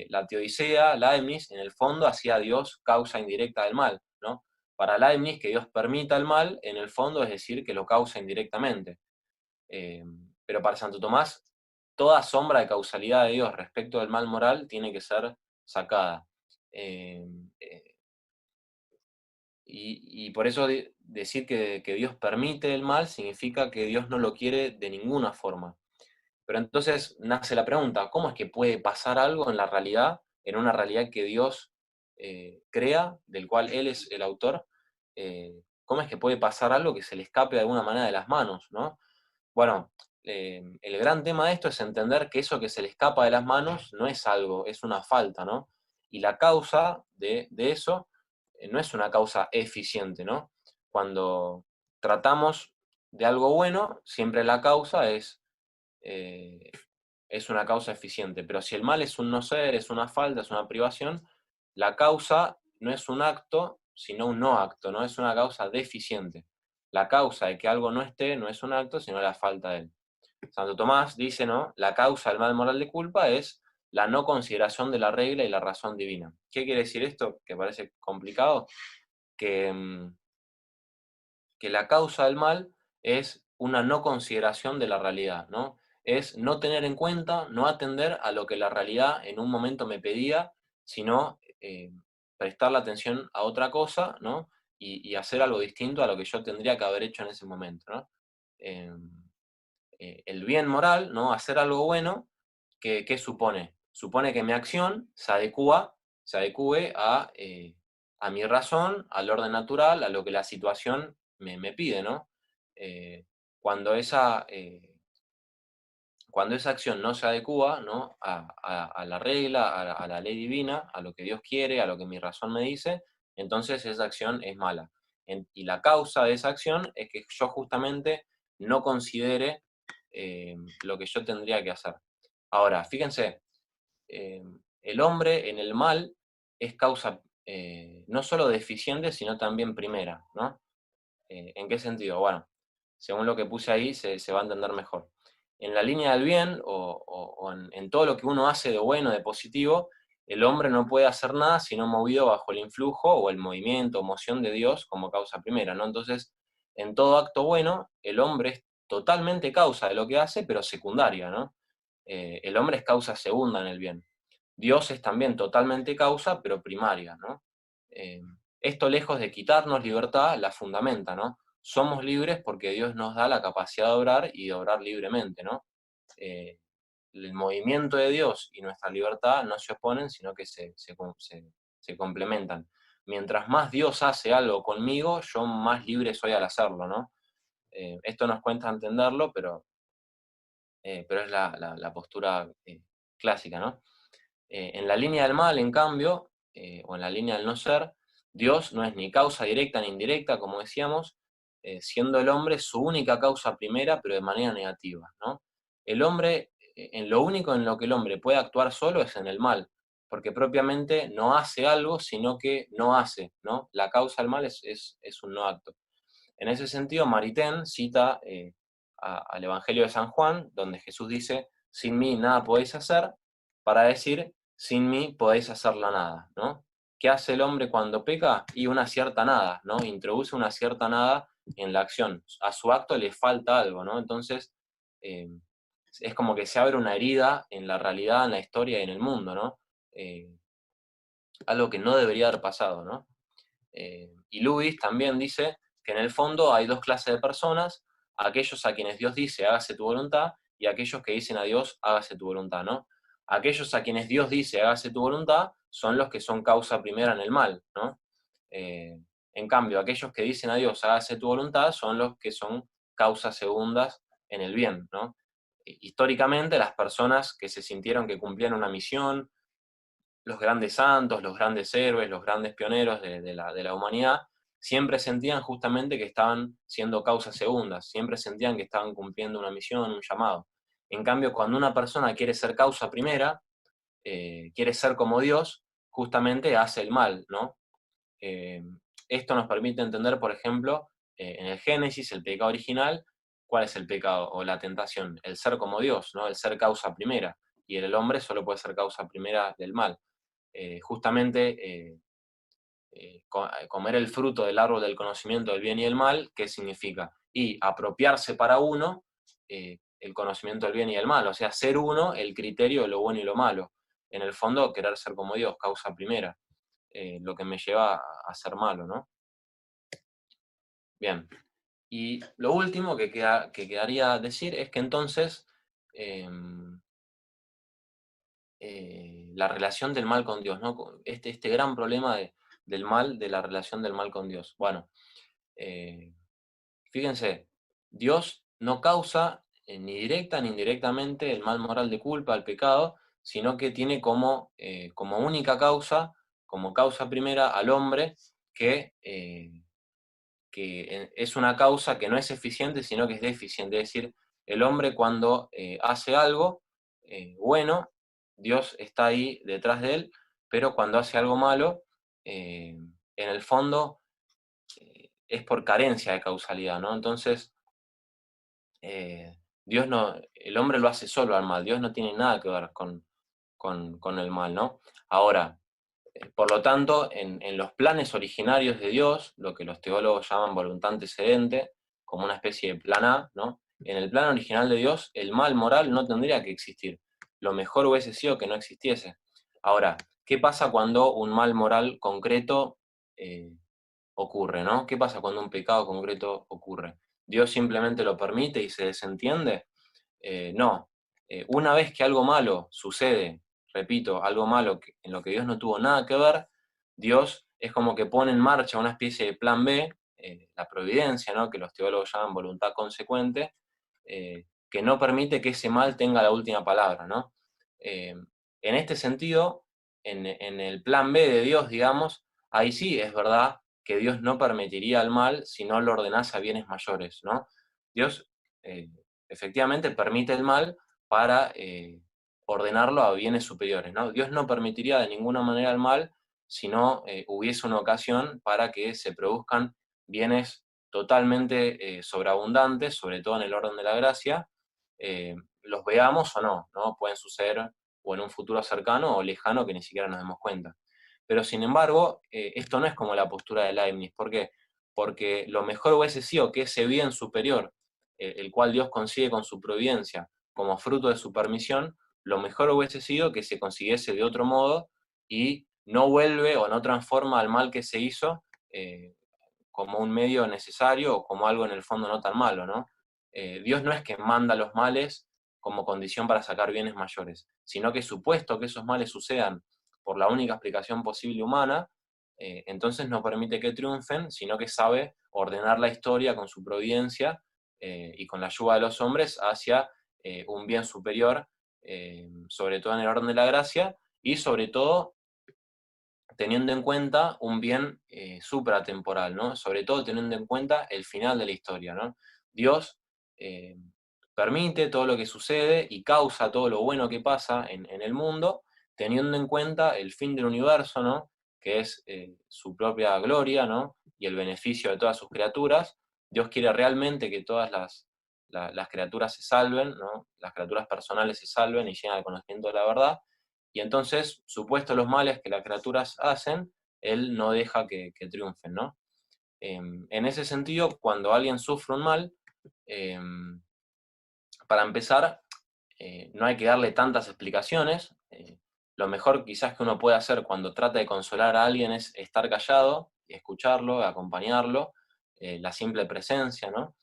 S3: La teodicea, Leibniz, en el fondo hacía a Dios causa indirecta del mal, ¿no? Para Leibniz, que Dios permita el mal, en el fondo es decir que lo causa indirectamente. Pero para Santo Tomás, toda sombra de causalidad de Dios respecto del mal moral tiene que ser sacada. Y por eso decir que Dios permite el mal significa que Dios no lo quiere de ninguna forma. Pero entonces nace la pregunta, ¿cómo es que puede pasar algo en la realidad, en una realidad que Dios crea, del cual Él es el autor? ¿Cómo es que puede pasar algo que se le escape de alguna manera de las manos, ¿no? Bueno, el gran tema de esto es entender que eso que se le escapa de las manos no es algo, es una falta, ¿no? Y la causa de eso no es una causa eficiente, ¿no? Cuando tratamos de algo bueno, siempre la causa es una causa eficiente, pero si el mal es un no ser, es una falta, es una privación, la causa no es un acto, sino un no acto, ¿no? Es una causa deficiente. la causa de que algo no esté no es un acto, sino la falta de él. Santo Tomás dice, ¿no? La causa del mal moral de culpa es la no consideración de la regla y la razón divina. ¿Qué quiere decir esto? Que parece complicado. Que la causa del mal es una no consideración de la realidad, ¿no? Es no tener en cuenta, no atender a lo que la realidad en un momento me pedía, sino prestar la atención a otra cosa, ¿no? Y hacer algo distinto a lo que yo tendría que haber hecho en ese momento, ¿no? El bien moral, ¿no? Hacer algo bueno, ¿qué supone? Supone que mi acción se adecue a mi razón, al orden natural, a lo que la situación me pide, ¿no? Eh, cuando, esa, cuando esa acción no se adecua, ¿no? a la regla, a la ley divina, a lo que Dios quiere, a lo que mi razón me dice, entonces esa acción es mala. Y la causa de esa acción es que yo justamente no considere lo que yo tendría que hacer. Ahora, fíjense, el hombre en el mal es causa no solo deficiente, sino también primera, ¿no? ¿En qué sentido? Bueno, según lo que puse ahí se va a entender mejor. En la línea del bien o en todo lo que uno hace de bueno, de positivo, el hombre no puede hacer nada sino movido bajo el influjo o el movimiento o moción de Dios como causa primera, ¿no? Entonces, en todo acto bueno, el hombre es totalmente causa de lo que hace, pero secundaria, ¿no? El hombre es causa segunda en el bien. Dios es también totalmente causa, pero primaria, ¿no? Eh, Esto, lejos de quitarnos libertad, la fundamenta, ¿no? Somos libres porque Dios nos da la capacidad de obrar y de obrar libremente, ¿no? El movimiento de Dios y nuestra libertad no se oponen, sino que se complementan. Mientras más Dios hace algo conmigo, yo más libre soy al hacerlo, ¿no? Esto nos cuesta entenderlo, pero es la postura clásica, ¿no? En la línea del mal, en cambio, o en la línea del no ser, Dios no es ni causa directa ni indirecta, como decíamos, siendo el hombre su única causa primera, pero de manera negativa, ¿no? El hombre, en lo único en lo que el hombre puede actuar solo es en el mal, porque propiamente no hace algo, sino que no hace, ¿no? La causa del mal es un no acto. En ese sentido, Maritain cita al Evangelio de San Juan, donde Jesús dice, sin mí nada podéis hacer, para decir, sin mí podéis hacer la nada, ¿no? ¿Qué hace el hombre cuando peca? Y una cierta nada, ¿no? Introduce una cierta nada en la acción. A su acto le falta algo, ¿no? Entonces, eh, es como que se abre una herida en la realidad, en la historia y en el mundo, ¿no? Algo que no debería haber pasado, ¿no? Y Lewis también dice que en el fondo hay dos clases de personas, aquellos a quienes Dios dice hágase tu voluntad y aquellos que dicen a Dios hágase tu voluntad, ¿no? Aquellos a quienes Dios dice hágase tu voluntad son los que son causa primera en el mal, ¿no? En cambio, aquellos que dicen a Dios hágase tu voluntad son los que son causas segundas en el bien, ¿no? Históricamente, las personas que se sintieron que cumplían una misión, los grandes santos, los grandes héroes, los grandes pioneros de la humanidad, siempre sentían justamente que estaban siendo causas segundas, siempre sentían que estaban cumpliendo una misión, un llamado. En cambio, cuando una persona quiere ser causa primera, quiere ser como Dios, justamente hace el mal, ¿no? Eh, Esto nos permite entender, por ejemplo, en el Génesis, el pecado original, ¿cuál es el pecado o la tentación? El ser como Dios, ¿no? El ser causa primera. Y el hombre solo puede ser causa primera del mal. Justamente comer el fruto del árbol del conocimiento del bien y del mal, ¿qué significa? Y apropiarse para uno el conocimiento del bien y del mal, o sea, ser uno el criterio de lo bueno y lo malo. En el fondo, querer ser como Dios, causa primera, lo que me lleva a ser malo, ¿no? Bien. Y lo último que quedaría decir es que entonces la relación del mal con Dios, ¿no? Este gran problema del mal, de la relación del mal con Dios. Bueno, fíjense, Dios no causa ni directa ni indirectamente el mal moral de culpa, el pecado, sino que tiene como única causa, como causa primera al hombre que es una causa que no es eficiente, sino que es deficiente. Es decir, el hombre cuando hace algo bueno, Dios está ahí detrás de él, pero cuando hace algo malo, en el fondo es por carencia de causalidad, ¿no? Entonces, Dios no, el hombre lo hace solo al mal, Dios no tiene nada que ver con el mal, ¿no? Ahora, por lo tanto, en los planes originarios de Dios, lo que los teólogos llaman voluntad antecedente, como una especie de plan A, ¿no? En el plan original de Dios, el mal moral no tendría que existir. Lo mejor hubiese sido que no existiese. Ahora, ¿qué pasa cuando un mal moral concreto ocurre, ¿no? ¿Qué pasa cuando un pecado concreto ocurre? ¿Dios simplemente lo permite y se desentiende? No. Una vez que algo malo sucede, repito, algo malo en lo que Dios no tuvo nada que ver, Dios es como que pone en marcha una especie de plan B, la providencia, ¿no? Que los teólogos llaman voluntad consecuente, que no permite que ese mal tenga la última palabra, ¿no? En este sentido, en el plan B de Dios, digamos, ahí sí es verdad que Dios no permitiría el mal si no lo ordenase a bienes mayores, ¿no? Dios efectivamente permite el mal para ordenarlo a bienes superiores, ¿no? Dios no permitiría de ninguna manera el mal si no hubiese una ocasión para que se produzcan bienes totalmente sobreabundantes, sobre todo en el orden de la gracia, los veamos o no, ¿no? Pueden suceder o en un futuro cercano o lejano que ni siquiera nos demos cuenta. Pero sin embargo, esto no es como la postura de Leibniz. ¿Por qué? Porque lo mejor hubiese sido que ese bien superior, el cual Dios consigue con su providencia como fruto de su permisión, lo mejor hubiese sido que se consiguiese de otro modo y no vuelve o no transforma al mal que se hizo como un medio necesario o como algo en el fondo no tan malo, ¿no? Dios no es que manda los males como condición para sacar bienes mayores, sino que supuesto que esos males sucedan por la única explicación posible humana, entonces no permite que triunfen, sino que sabe ordenar la historia con su providencia y con la ayuda de los hombres hacia un bien superior, sobre todo en el orden de la gracia, y sobre todo teniendo en cuenta un bien supratemporal, ¿no? Sobre todo teniendo en cuenta el final de la historia, ¿no? Dios eh, permite todo lo que sucede y causa todo lo bueno que pasa en el mundo, teniendo en cuenta el fin del universo, ¿no? Que es su propia gloria, ¿no? Y el beneficio de todas sus criaturas. Dios quiere realmente que todas las criaturas se salven, ¿no? Las criaturas personales se salven y lleguen al conocimiento de la verdad. Y entonces, supuestos los males que las criaturas hacen, Él no deja que triunfen, ¿no? En ese sentido, cuando alguien sufre un mal, eh, para empezar, no hay que darle tantas explicaciones. Lo mejor quizás que uno puede hacer cuando trata de consolar a alguien es estar callado, escucharlo, acompañarlo, la simple presencia, ¿no?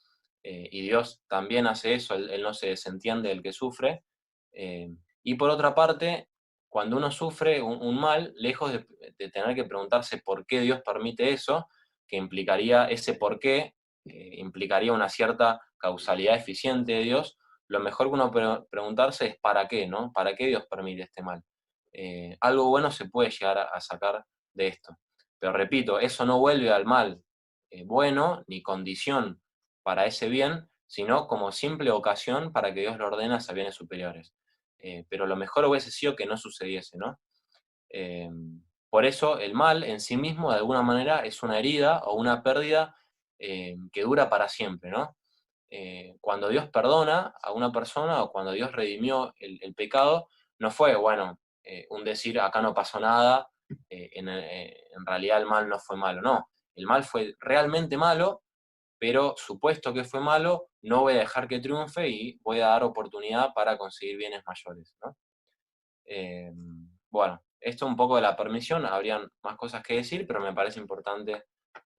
S3: Y Dios también hace eso, él no se desentiende del que sufre. Eh, y por otra parte, cuando uno sufre un mal, lejos de tener que preguntarse por qué Dios permite eso, que implicaría ese por qué, implicaría una cierta causalidad eficiente de Dios, lo mejor que uno puede preguntarse es ¿para qué, no? ¿Para qué Dios permite este mal? Algo bueno se puede llegar a sacar de esto. Pero repito, eso no vuelve al mal bueno ni condición para ese bien, sino como simple ocasión para que Dios lo ordene hacia bienes superiores. Pero lo mejor hubiese sido que no sucediese, ¿no? Eh, por eso el mal en sí mismo, de alguna manera, es una herida o una pérdida que dura para siempre, ¿no? Cuando Dios perdona a una persona o cuando Dios redimió el pecado, no fue, bueno, un decir, acá no pasó nada, en realidad el mal no fue malo, no. El mal fue realmente malo, pero supuesto que fue malo, no voy a dejar que triunfe y voy a dar oportunidad para conseguir bienes mayores, ¿no? Bueno, esto un poco de la permisión, habrían más cosas que decir, pero me parece importante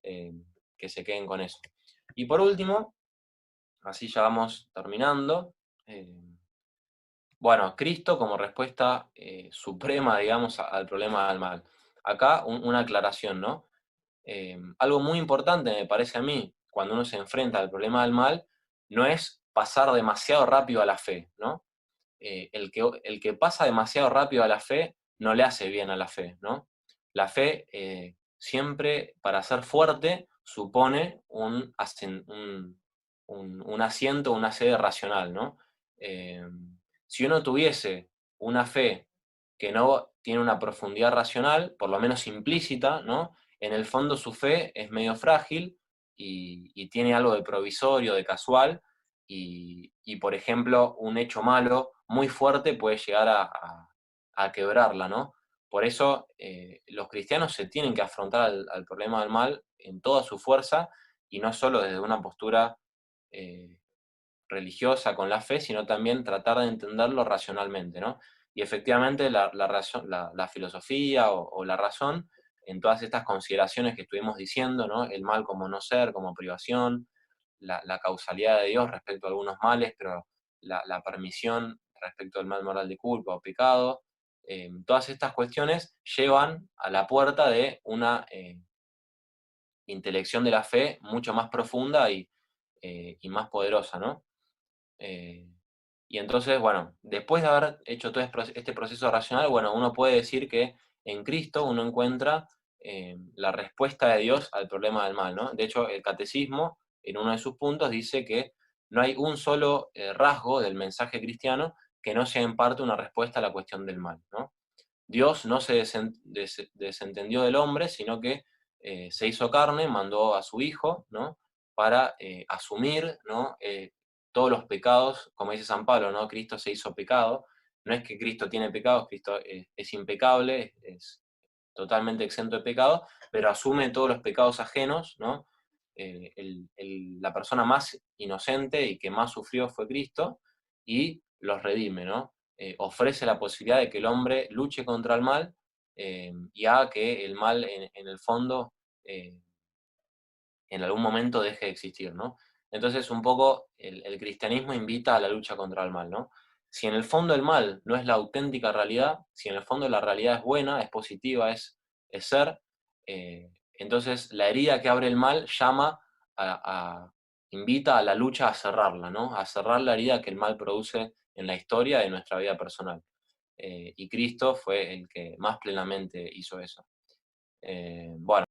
S3: que se queden con eso. Y por último, así ya vamos terminando. Bueno, Cristo como respuesta suprema, digamos, al problema del mal. Acá una aclaración, ¿no? Algo muy importante me parece a mí, cuando uno se enfrenta al problema del mal, no es pasar demasiado rápido a la fe, ¿no? El que pasa demasiado rápido a la fe no le hace bien a la fe, ¿no? La fe siempre, para ser fuerte, supone un asiento, una sede racional, ¿no? Si uno tuviese una fe que no tiene una profundidad racional, por lo menos implícita, ¿no? En el fondo su fe es medio frágil, y tiene algo de provisorio, de casual, y por ejemplo, un hecho malo muy fuerte puede llegar a quebrarla, ¿no? Por eso los cristianos se tienen que afrontar al problema del mal en toda su fuerza, y no solo desde una postura religiosa con la fe, sino también tratar de entenderlo racionalmente, ¿no? Y efectivamente la filosofía o la razón, en todas estas consideraciones que estuvimos diciendo, ¿no? El mal como no ser, como privación, la causalidad de Dios respecto a algunos males, pero la permisión respecto al mal moral de culpa o pecado, todas estas cuestiones llevan a la puerta de una intelección de la fe mucho más profunda y más poderosa, ¿no? Y entonces, bueno, después de haber hecho todo este proceso racional, bueno, uno puede decir que en Cristo uno encuentra la respuesta de Dios al problema del mal, ¿no? De hecho, el catecismo, en uno de sus puntos, dice que no hay un solo rasgo del mensaje cristiano que no sea en parte una respuesta a la cuestión del mal, ¿no? Dios no se desentendió del hombre, sino que se hizo carne, mandó a su Hijo, ¿no? Para asumir, ¿no? Todos los pecados, como dice San Pablo, ¿no? Cristo se hizo pecado. No es que Cristo tiene pecados, Cristo es impecable, es totalmente exento de pecado, pero asume todos los pecados ajenos, ¿no? La persona más inocente y que más sufrió fue Cristo, y los redime, ¿no? Ofrece la posibilidad de que el hombre luche contra el mal y haga que el mal, en el fondo, en algún momento deje de existir, ¿no? Entonces, un poco, el cristianismo invita a la lucha contra el mal, ¿no? Si en el fondo el mal no es la auténtica realidad, si en el fondo la realidad es buena, es positiva, es ser, entonces la herida que abre el mal invita a la lucha a cerrarla, ¿no? A cerrar la herida que el mal produce en la historia de nuestra vida personal. Y Cristo fue el que más plenamente hizo eso. Bueno.